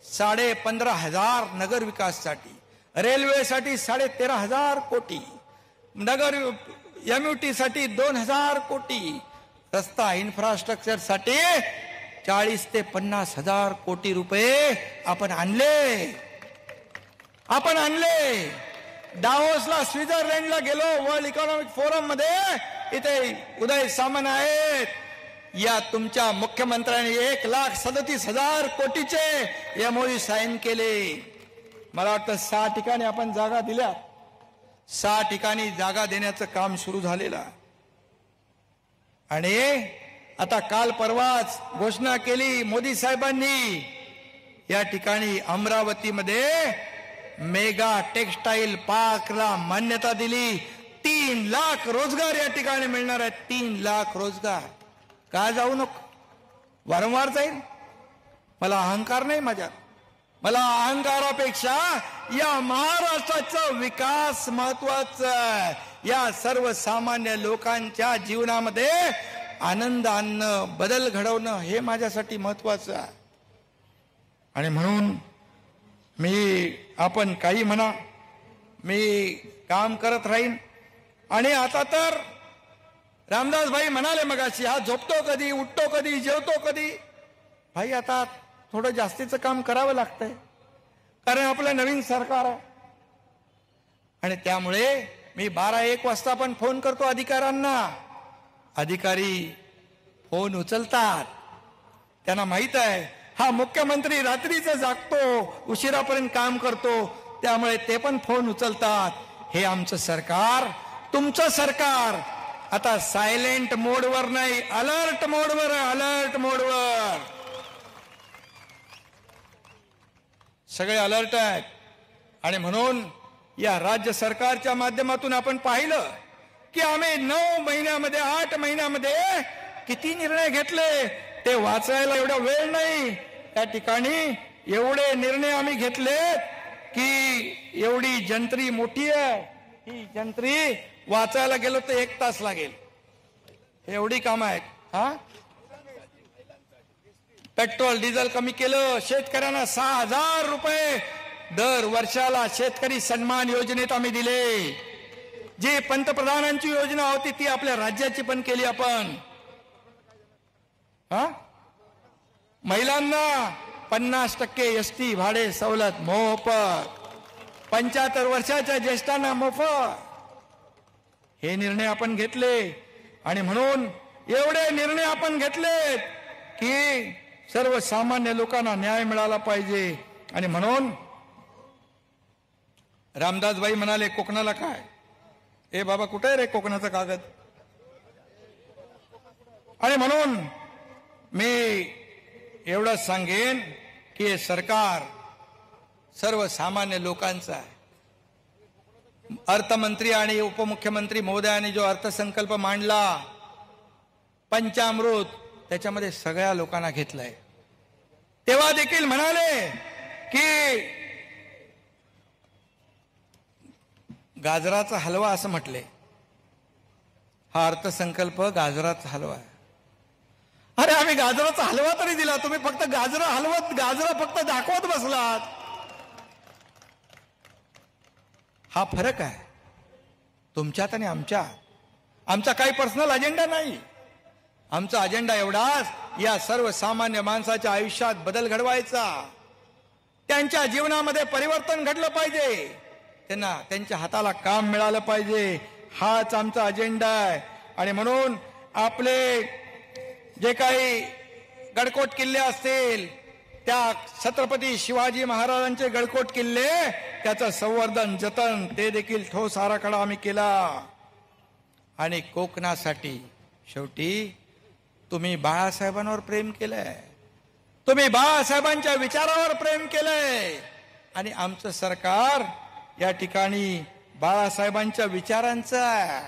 15,500 नगर विकाससाठी, रेल्वेसाठी 13,500 कोटी, नगर MUT साठी 2,000 कोटी, रस्ता इन्फ्रास्ट्रक्चर साठी 40 ते 50,000 कोटी रुपये आपण आणले. डावोसला, स्वित्झर्लंडला गेलो, वर्ल्ड इकॉनॉमिक फोरम मध्ये, इथे उदय सामंत आहेत. या तुमच्या मुख्यमंत्र्यांनी 1,37,000 कोटीचे MOU साईन केले. मला वाटतं 6 ठिकाणी आपण जागा दिल्या. 6 ठिकाणी जागा देण्याचं काम सुरू झालेलं. आणि आता काल परवाच घोषणा केली मोदी साहेबांनी, या ठिकाणी अमरावतीमध्ये मेगा टेक्सटाईल पार्कला मान्यता दिली. 3 लाख रोजगार या ठिकाणी मिळणार आहेत. 3 लाख रोजगार. का जाऊ नको, वारंवार जाईल. मला अहंकार नाही माझ्यात. मला अहंकारापेक्षा या महाराष्ट्राचा विकास महत्वाचा आहे. या सर्वसामान्य लोकांच्या जीवनामध्ये आनंद आणणं, बदल घडवणं हे माझ्यासाठी महत्वाचं आहे. आणि म्हणून आपण काही म्हणा, मी काम करत राहीन. आणि आता तर रामदास भाई म्हणाले मगाशी, हा झोपतो कधी, उठतो कधी, जेवतो कधी. भाई आता थोडं जास्तीचं काम करावं लागतंय, कारण आपलं नवीन सरकार आहे. आणि त्यामुळे मी 12-1 वाजता पण फोन करतो अधिकाऱ्यांना. अधिकारी फोन उचलतात. त्यांना माहित आहे हा मुख्यमंत्री रात्रीचं जागतो, उशिरापर्यंत काम करतो, त्यामुळे ते पण फोन उचलतात. हे आमचं सरकार, तुमचं सरकार आता सायलेंट मोडवर नाही, अलर्ट मोडवर आहे. अलर्ट मोडवर सगळे अलर्ट आहेत. आणि म्हणून या राज्य सरकारच्या माध्यमातून आपण पाहिलं की आम्ही 9 महिन्यामध्ये, 8 महिन्यामध्ये किती निर्णय घेतले ते वाचायला एवढा वेळ नाही. त्या ठिकाणी एवढे निर्णय आम्ही घेतले की एवढी जंत्री मोठी आहे, ही जंत्री वाचायला गेलो तर 1 तास लागेल. एवढी कामं आहेत. पेट्रोल डिझेल कमी केलं, शेतकऱ्यांना 6,000 रुपये दर वर्षाला शेतकरी सन्मान योजनेत आम्ही दिले. जी पंतप्रधानांची योजना होती ती आपल्या राज्याची पण केली आपण. महिलांना 50% ST भाडे सवलत मोफत, 75 वर्षाच्या ज्येष्ठांना मोफत. हे निर्णय आपण घेतले. आणि म्हणून एवढे निर्णय आपण घेतलेत की सर्वसामान्य लोकांना न्याय मिळाला पाहिजे. आणि म्हणून रामदासबाई म्हणाले कोकणाला काय, ए बाबा कुठे रे कोकणाचा कागद. आणि म्हणून मी एवढंच सांगेन की हे सरकार सर्वसामान्य लोकांचं आहे. अर्थमंत्री आणि उपमुख्यमंत्री महोदयांनी जो अर्थसंकल्प मांडला, पंचामृत, त्याच्यामध्ये सगळ्या लोकांना घेतलंय. तेव्हा देखील म्हणाले की गाजराचा हलवा असं म्हटले. हा अर्थसंकल्प गाजराचा हलवा आहे. अरे आम्ही गाजराचा हलवा तरी दिला, तुम्ही फक्त गाजरा फक्त दाखवत बसलात. हा फरक आहे तुमच्यात आणि आमच्यात. आमचा काही पर्सनल अजेंडा नाही. आमचा अजेंडा एवढाच, या सर्वसामान्य माणसाच्या आयुष्यात बदल घडवायचा, त्यांच्या जीवनामध्ये परिवर्तन घडलं पाहिजे, त्यांना त्यांच्या हाताला काम मिळालं पाहिजे. हाच आमचा अजेंडा आहे. आणि म्हणून आपले जे काही गडकोट किल्ले असतील, त्या छत्रपती शिवाजी महाराजांचे गडकोट किल्ले, त्याचं संवर्धन, जतन, ते देखील ठोस आराखडा आम्ही केला. आणि कोकणासाठी शेवटी तुम्ही बाळासाहेबांवर प्रेम केलंय, तुम्ही बाळासाहेबांच्या विचारावर प्रेम केलंय आणि आमचं सरकार या ठिकाणी बाळासाहेबांच्या विचारांचं आहे.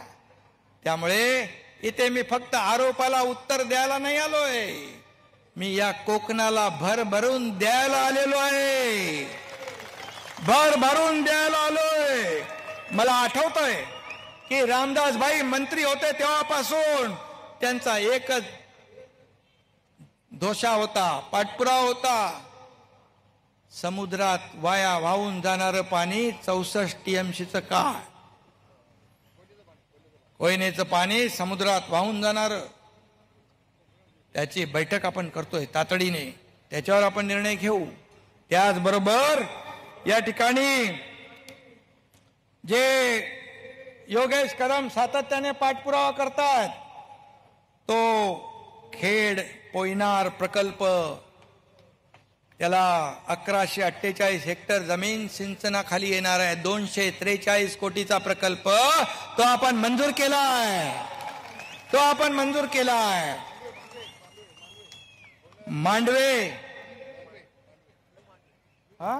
त्यामुळे इथे मी फक्त आरोपाला उत्तर द्यायला नाही आलोय, मी या कोकणाला भरभरून द्यायला आलेलो आहे, भरभरून द्यायला आलोय. मला आठवतंय की रामदासभाई मंत्री होते तेव्हापासून त्यांचा एकच दोषा होता, पाठपुरावा होता, समुद्रात वाया वाहून जाणारं पाणी 64 TMCचं का, कोयनेचं पाणी समुद्रात वाहून जाणार, त्याची बैठक आपण करतोय तातडीने, त्याच्यावर आपण निर्णय घेऊ. त्याचबरोबर या ठिकाणी जे योगेश कदम सातत्याने पाठपुरावा करतात, तो खेड पोयनार प्रकल्प, त्याला 1148 हेक्टर जमीन सिंचनाखाली येणार आहे, 243 कोटीचा प्रकल्प, तो आपण मंजूर केलाय, तो आपण मंजूर केलाय. मांडवे, हा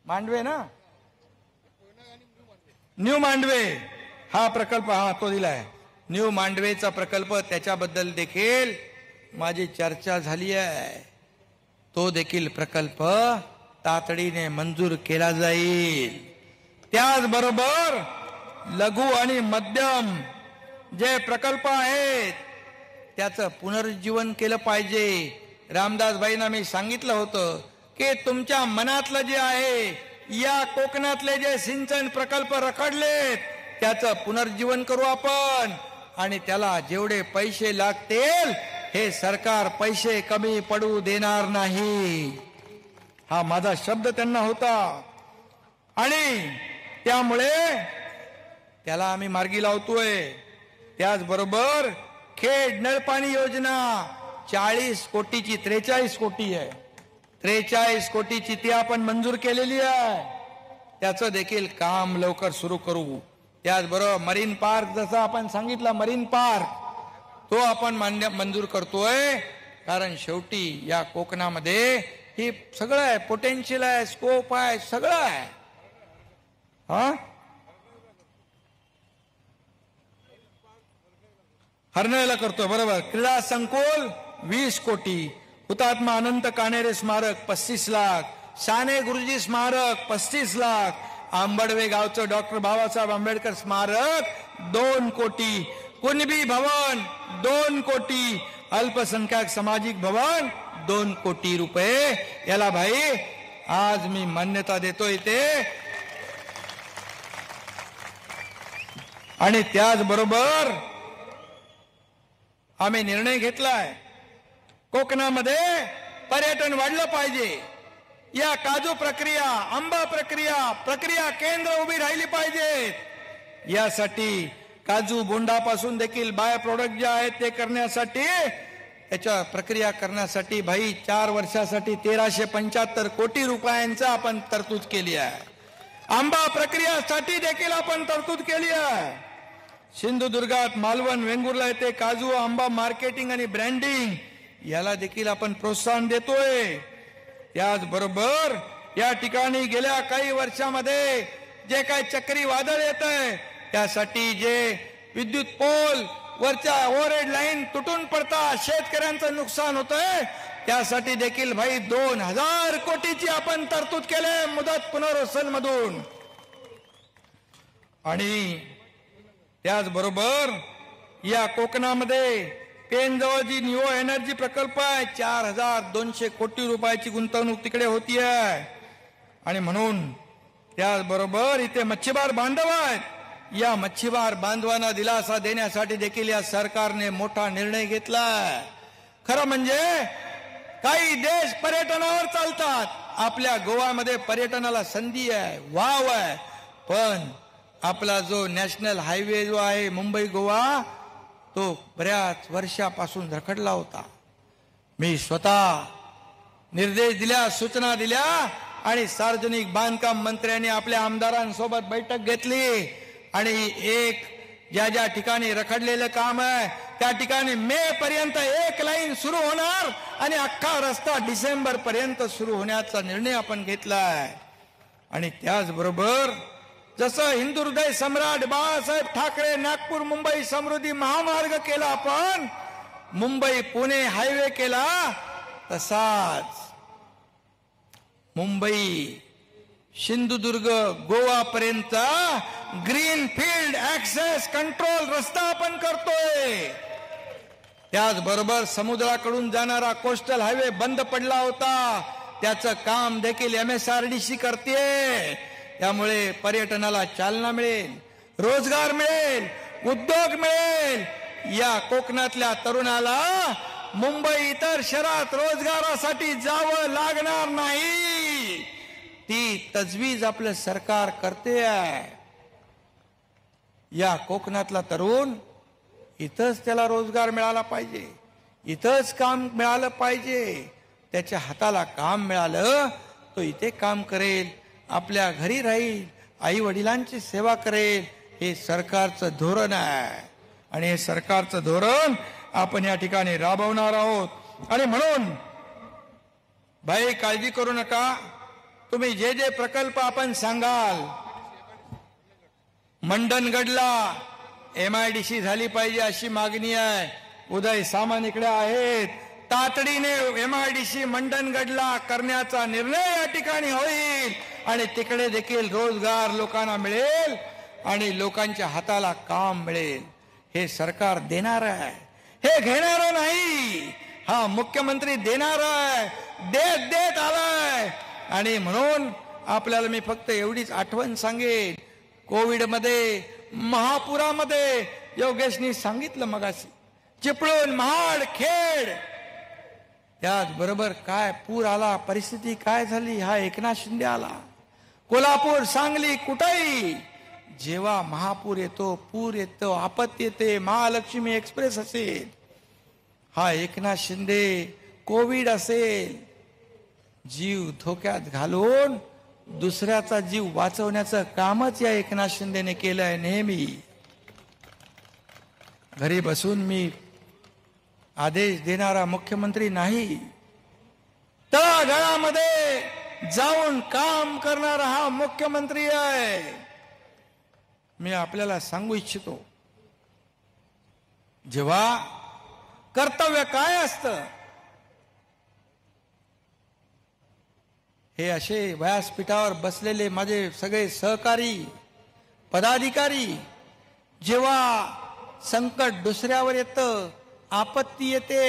मांडवे ना, न्यू मांडवे हा प्रकल्प, हा तो दिलाय, न्यू मांडवेचा प्रकल्प, त्याच्याबद्दल देखील माझी चर्चा झाली आहे. तो देखील प्रकल्प तातडीने मंजूर केला जाईल. त्याचबरोबर लघु आणि मध्यम जे प्रकल्प आहेत त्याचं पुनरुज्जीवन केलं पाहिजे. रामदासभाईंना मी सांगितलं होतं की तुमच्या मनातलं जे आहे, या कोकणातले जे सिंचन प्रकल्प रखडलेत त्याचं पुनर्जीवन करू आपण, आणि त्याला जेवढे पैसे लागतील हे सरकार पैसे कमी पडू देणार नाही, हा माझा शब्द त्यांना होता. आणि त्यामुळे त्याला आम्ही मार्गी लावतोय. त्याचबरोबर खेड नळपाणी योजना 40 कोटीची 43 कोटी आहे, 43 कोटीची ती आपण मंजूर केलेली आहे, त्याचं देखील काम लवकर सुरू करू. त्याचबरोबर मरीन पार्क, जसं आपण सांगितलं मरीन पार्क, तो आपण मंजूर करतोय, कारण शेवटी या कोकणामध्ये ही सगळं आहे, पोटेन्शियल आहे, स्कोप आहे, सगळं आहे. हा हरणाला करतोय, बरोबर. क्रीडा संकुल 20 कोटी, हुतात्मा अनंत काणेरे स्मारक 35 लाख, साने गुरुजी स्मारक 35 लाख, आंबडवे गावचं डॉक्टर बाबासाहेब आंबेडकर स्मारक 2 कोटी, कुणबी भवन 2 कोटी, अल्पसंख्याक सामाजिक भवन 2 कोटी रुपये. याला भाई आज मी मान्यता देतोय ते. आणि त्याचबरोबर आम्ही निर्णय घेतलाय, कोकणामध्ये पर्यटन वाढलं पाहिजे. या काजू प्रक्रिया, आंबा प्रक्रिया केंद्र उभी राहिली पाहिजेत. यासाठी काजू बोंडापासून देखील बाय प्रोडक्ट जे आहेत ते करण्यासाठी, त्याच्या प्रक्रिया करण्यासाठी भाई 4 वर्षासाठी 1375 कोटी रुपयांचा आपण तरतूद केली आहे. आंबा प्रक्रियासाठी देखील आपण तरतूद केली आहे. सिंधुदुर्गात, मालवण, वेंगुर्ला येथे काजू आंबा मार्केटिंग आणि ब्रँडिंग याला देखील आपण प्रोत्साहन देतोय. त्याचबरोबर या ठिकाणी गेल्या काही वर्षामध्ये जे काही चक्रीवादळ येत आहे त्यासाठी जे विद्युत पोल वरच्या ओव्हरहेड लाईन तुटून पडतात, शेतकऱ्यांचं नुकसान होतंय, त्यासाठी देखील भाई 2000 कोटीची आपण तरतूद केले मुदत पुनर्वसन मधून. आणि त्याचबरोबर या कोकणामध्ये पेनजवळ जी न्यू एनर्जी प्रकल्प आहे 4200 कोटी रुपयाची गुंतवणूक तिकडे होती आहे. आणि म्हणून त्याचबरोबर इथे मच्छीमार बांधव आहेत, या मच्छीमार बांधवांना दिलासा देण्यासाठी देखील या सरकारने मोठा निर्णय घेतलाय. खरं म्हणजे काही देश पर्यटनावर चालतात, आपल्या गोव्यामध्ये पर्यटनाला संधी आहे, वाव आहे, पण आपला जो नॅशनल हायवे जो आहे मुंबई गोवा तो बऱ्याच वर्षापासून रखडला होता. मी स्वतः निर्देश दिल्या, सूचना दिल्या आणि सार्वजनिक बांधकाम मंत्र्यांनी आपल्या आमदारांसोबत बैठक घेतली आणि एक ज्या ज्या ठिकाणी रखडलेलं काम आहे त्या ठिकाणी मे पर्यंत एक लाईन सुरू होणार आणि अख्खा रस्ता डिसेंबर पर्यंत सुरू होण्याचा निर्णय आपण घेतलाय. आणि त्याचबरोबर जसं हिंदू हृदय सम्राट बाळासाहेब ठाकरे नागपूर मुंबई समृद्धी महामार्ग केला, आपण मुंबई पुणे हायवे केला, तसाच मुंबई सिंधुदुर्ग गोवा पर्यंत ग्रीन फील्ड ऍक्सेस कंट्रोल रस्ता आपण करतोय. त्याचबरोबर समुद्राकडून जाणारा कोस्टल हायवे बंद पडला होता, त्याचं काम देखील MSRDC करते. त्यामुळे पर्यटनाला चालना मिळेल, रोजगार मिळेल, उद्योग मिळेल. या कोकणातल्या तरुणाला मुंबई इतर शहरात रोजगारासाठी जावं लागणार नाही. ती तजवीज आपलं सरकार करते आहे. या कोकणातला तरुण इथंच त्याला रोजगार मिळाला पाहिजे, इथंच काम मिळालं पाहिजे. त्याच्या हाताला काम मिळालं तो इथे काम करेल, आपल्या घरी राहील, आई वडिलांची सेवा करेल. हे सरकारचं धोरण आहे आणि हे सरकारचं धोरण आपण या ठिकाणी राबवणार आहोत. आणि म्हणून बाई काळजी करू नका, तुम्ही जे जे प्रकल्प आपण सांगाल, मंडणगडला MIDC झाली पाहिजे अशी मागणी आहे. उदय सामंत इकडे आहेत, तातडीने MIDC मंडणगडला करण्याचा निर्णय या ठिकाणी होईल आणि तिकडे देखील रोजगार लोकांना मिळेल आणि लोकांच्या हाताला काम मिळेल. हे सरकार देणार आहे, हे घेणार नाही. हा मुख्यमंत्री देणार आहे, देत देत आलाय. आणि म्हणून आपल्याला मी फक्त एवढीच आठवण सांगेन, कोविडमध्ये महापुरामध्ये योगेशनी सांगितलं मगाशी, चिपळूण महाड खेड, त्याचबरोबर काय पूर आला, परिस्थिती काय झाली, हा एकनाथ शिंदे आला. कोल्हापूर सांगली कुठेही जेव्हा महापूर येतो, पूर येतो, आपत्ती येते, महालक्ष्मी एक्सप्रेस असेल, हा एकनाथ शिंदे, कोविड असेल, जीव धोक्यात घालून दुसऱ्याचा जीव वाचवण्याचं कामच या एकनाथ शिंदेने केलंय. नेहमी घरी बसून मी आदेश देणारा मुख्यमंत्री नाही, तळागाळामध्ये जाऊन काम करणारा हा मुख्यमंत्री आहे. मी आपल्याला सांगू इच्छितो, जेव्हा कर्तव्य काय असतं, हे असे व्यासपीठावर बसलेले माझे सगळे सहकारी पदाधिकारी, जेव्हा संकट दुसऱ्यावर येतं, आपत्ती येते,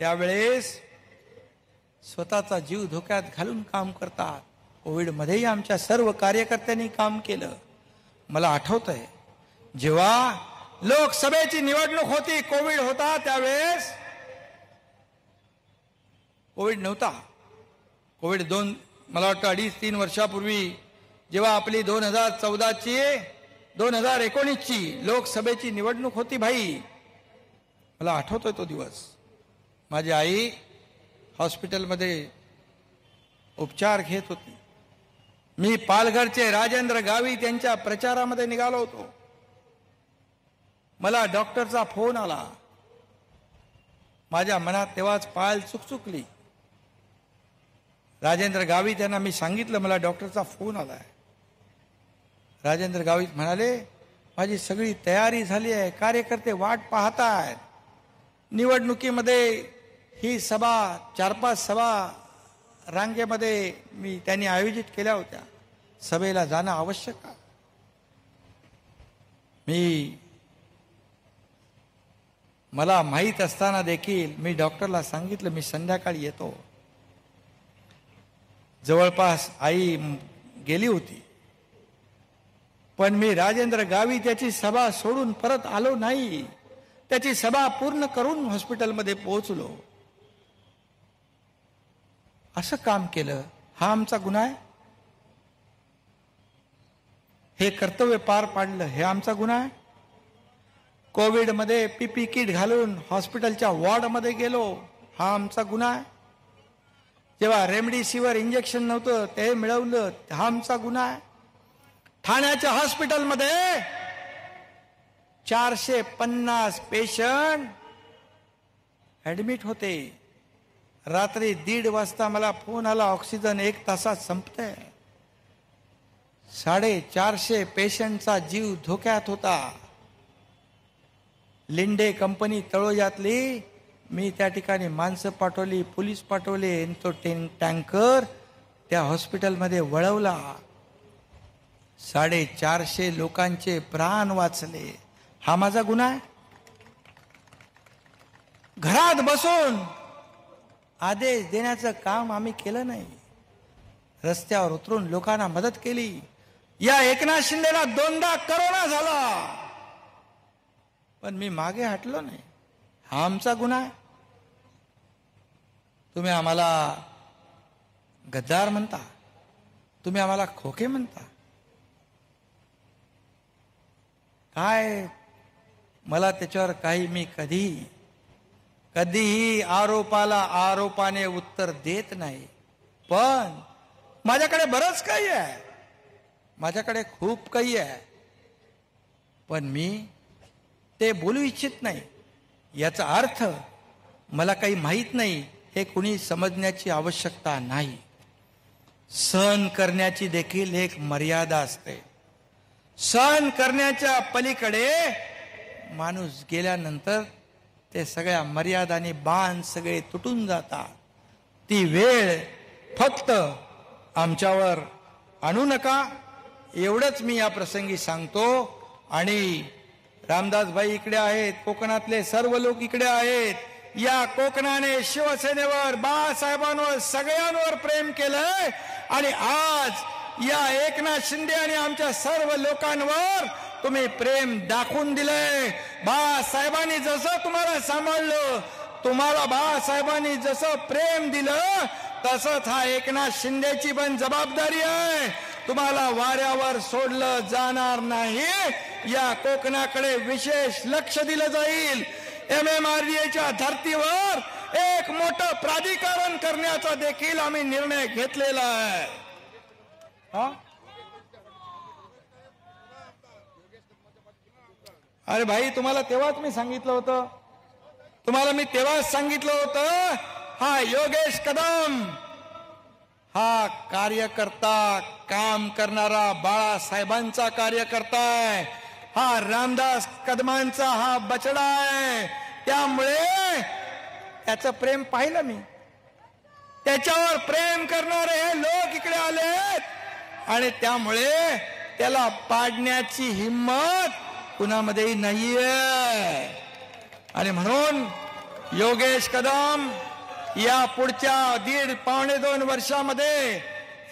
त्यावेळेस स्वतःचा जीव धोक्यात घालून काम करतात. कोविडमध्येही आमच्या सर्व कार्यकर्त्यांनी काम केलं. मला आठवतंय, जेव्हा लोकसभेची निवडणूक होती, कोविड होता, त्यावेळेस कोविड नव्हता. कोविड मला वाटतं 2.5-3 वर्षापूर्वी जेव्हा आपली 2014ची 2019ची लोकसभेची निवडणूक होती भाई, मला आठवतोय तो दिवस. माझी आई हॉस्पिटलमध्ये उपचार घेत होती. मी पालघरचे राजेंद्र गावी त्यांच्या प्रचारामध्ये निघालो होतो. मला डॉक्टरचा फोन आला. माझ्या मनात तेव्हाच पायल चुकचुकली. राजेंद्र गावी त्यांना मी सांगितलं मला डॉक्टरचा फोन आलाय. राजेंद्र गावीत म्हणाले, माझी सगळी तयारी झाली आहे, कार्यकर्ते वाट पाहतायत. निवडणुकीमध्ये ही सभा 4-5 सभा रांगेमध्ये त्यांनी आयोजित केल्या होत्या. सभेला जाणं आवश्यक आहे. मला माहीत असताना देखील मी डॉक्टरला सांगितलं मी संध्याकाळी येतो. जवळपास आई गेली होती, पण मी राजेंद्र गावी त्याची सभा सोडून परत आलो नाही. त्याची सभा पूर्ण करून हॉस्पिटलमध्ये पोहोचलो. असं काम केलं, हा आमचा गुन्हा आहे? हे कर्तव्य पार पाडलं, हे आमचा गुन्हा आहे? कोविडमध्ये PPE किट घालून हॉस्पिटलच्या वॉर्डमध्ये गेलो, हा आमचा गुन्हा आहे? जेव्हा रेमडेसिवीर इंजेक्शन नव्हतं ते मिळवलं, हा आमचा गुन्हा आहे? ठाण्याच्या हॉस्पिटलमध्ये 450 पेशंट ऍडमिट होते. रात्री 1:30 वाजता मला फोन आला, ऑक्सिजन 1 तासात संपतंय. 450 पेशंटचा जीव धोक्यात होता. लिंडे कंपनी तळोजातली, मी त्या ठिकाणी माणसं पाठवली, पोलीस पाठवले, तो टँकर त्या हॉस्पिटलमध्ये वळवला. 450 लोकांचे प्राण वाचले. हा माझा गुन्हा आहे? घरात बसून आदेश देण्याचं काम आम्ही केलं नाही. रस्त्यावर उतरून लोकांना मदत केली. या एकनाथ शिंदेला 2दा करोना झाला, पण मी मागे हटलो नाही. हा आमचा गुन्हा आहे? तुम्ही आम्हाला गद्दार म्हणता, तुम्ही आम्हाला खोके म्हणता. काय मला त्याच्यावर काही, मी कधीही आरोपाला आरोपाने उत्तर देत नाही. पण माझ्याकडे बरंच काही आहे, माझ्याकडे खूप काही आहे, पण मी ते बोलू इच्छित नाही. याचा अर्थ मला काही माहीत नाही हे कुणी समजण्याची आवश्यकता नाही. सहन करण्याची देखील एक मर्यादा असते. सहन करण्याच्या पलीकडे माणूस गेल्यानंतर ते सगळ्या मर्यादांनी बांध सगळे तुटून जातात. ती वेळ फक्त आमच्यावर आणू नका, एवढंच मी या प्रसंगी सांगतो. आणि रामदास भाई इकडे आहेत, कोकणातले सर्व लोक इकडे आहेत. या कोकणाने शिवसेनेवर, बाळासाहेबांवर, सगळ्यांवर प्रेम केलंय. आणि आज या एकनाथ शिंदे आणि आमच्या सर्व लोकांवर तुम्ही प्रेम दाखवून दिलंय. बाळासाहेबांनी जसं तुम्हाला सांभाळलं, तुम्हाला बाळासाहेबांनी जसं प्रेम दिलं, तसंच हा एकनाथ शिंदेची पण जबाबदारी आहे. तुम्हाला वाऱ्यावर सोडलं जाणार नाही. या कोकणाकडे विशेष लक्ष दिलं जाईल. MMRDAच्या धर्तीवर एक मोठं प्राधिकरण करण्याचा देखील आम्ही निर्णय घेतलेला आहे. अरे भाई, तुम्हाला तेव्हाच मी सांगितलं होतं, हा योगेश कदम हा कार्यकर्ता, काम करणारा बाळासाहेबांचा कार्यकर्ता आहे. हा रामदास कदमांचा हा बछडा आहे. त्यामुळे त्याचं प्रेम पाहिलं मी. त्याच्यावर प्रेम करणारे हे लोक इकडे आलेत आणि त्यामुळे त्याला पाडण्याची हिम्मत कुणामध्येही नाहीये. आणि म्हणून योगेश कदम या पुढच्या 1.5-2 वर्षामध्ये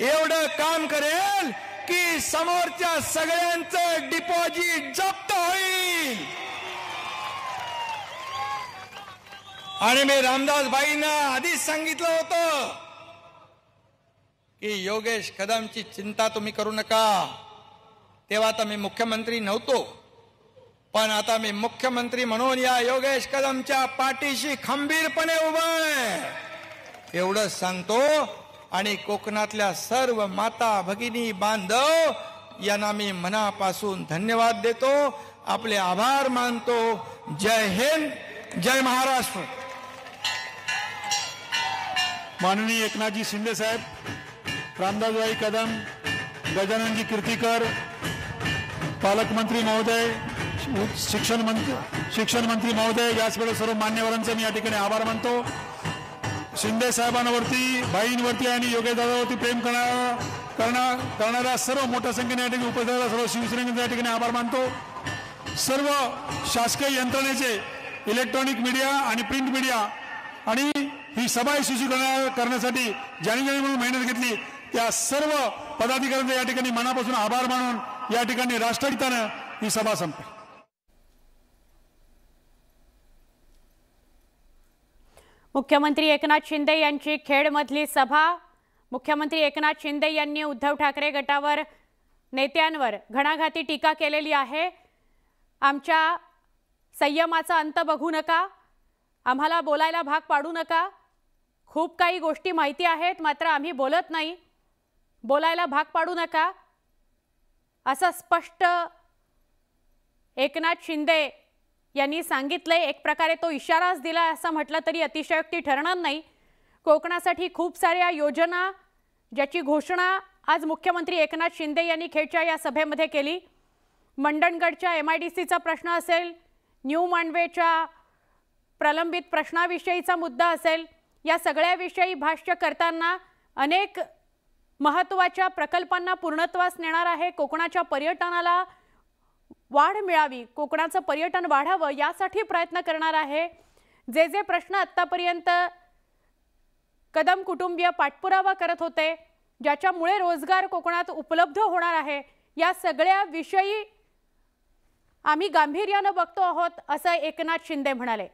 एवढं काम करेल की समोरच्या सगळ्यांचं डिपॉझिट जप्त होईल. आणि मी रामदास भाईंना आधीच सांगितलं होतं की योगेश कदमची चिंता तुम्ही करू नका. तेव्हा तर मी मुख्यमंत्री नव्हतो, पण आता मी मुख्यमंत्री म्हणून या योगेश कदमच्या पाठीशी खंबीरपणे उभा आहे एवढंच सांगतो. आणि कोकणातल्या सर्व माता भगिनी बांधव यांना मी मनापासून धन्यवाद देतो, आपले आभार मानतो. जय हिंद, जय महाराष्ट्र. माननीय एकनाथजी शिंदे साहेब, रामदासभाई कदम, गजाननजी कीर्तिकर, पालकमंत्री महोदय, शिक्षण मंत्री महोदय, याचवेळी सर्व मान्यवरांचे मी या ठिकाणी आभार मानतो. शिंदे साहेबांवरती, भाईंवरती आणि योगेशदादावरती प्रेम करणाऱ्या सर्व मोठ्या संख्येने या ठिकाणी उपस्थित सर्व शिवसैनिकांचे या ठिकाणी आभार मानतो. सर्व शासकीय यंत्रणेचे, इलेक्ट्रॉनिक मीडिया आणि प्रिंट मीडिया आणि ही सभा यशस्वी करण्यासाठी ज्यांनी म्हणून मेहनत घेतली त्या सर्व पदाधिकाऱ्यांचे या ठिकाणी मनापासून आभार मानून या ठिकाणी राष्ट्रगीतानं ही सभा संपली. मुख्यमंत्री एकनाथ शिंदे यांची खेडमधली सभा. मुख्यमंत्री एकनाथ शिंदे यांनी उद्धव ठाकरे गटावर, नेत्यांवर घणाघाती टीका केलेली आहे. आमच्या संयमाचा अंत बघू नका, आम्हाला बोलायला भाग पाडू नका. खूप काही गोष्टी माहिती आहेत, मात्र आम्ही बोलत नाही, बोलायला भाग पाडू नका, असं स्पष्ट एकनाथ शिंदे यांनी सांगितले, एक प्रकारे तो इशाराच दिला असं म्हटलं तरी अतिशयोक्ती ठरणार नाही। कोकणासाठी खूप साऱ्या योजना ज्याची घोषणा आज मुख्यमंत्री एकनाथ शिंदे यांनी खेडच्या या सभेमध्ये केली। मंडणगडच्या MIDCचा प्रश्न असेल, न्यू मांडवेच्या प्रलंबित प्रश्नाविषयीचा मुद्दा असेल, या सगळ्याविषयी भाष्य करताना अनेक महत्त्वाच्या प्रकल्पांना पूर्णत्वास नेणार आहे। कोकणाच्या पर्यटनाला वाढ मिळावी, कोकणाचं पर्यटन वाढावं यासाठी प्रयत्न करणार आहे। जे जे प्रश्न आत्तापर्यंत कदम कुटुंबीय पाठपुरावा करत होते, ज्याच्यामुळे रोजगार कोकणात उपलब्ध होणार आहे, या सगळ्या विषयी आम्ही गांभीर्याने बघतो आहोत असं एकनाथ शिंदे म्हणाले।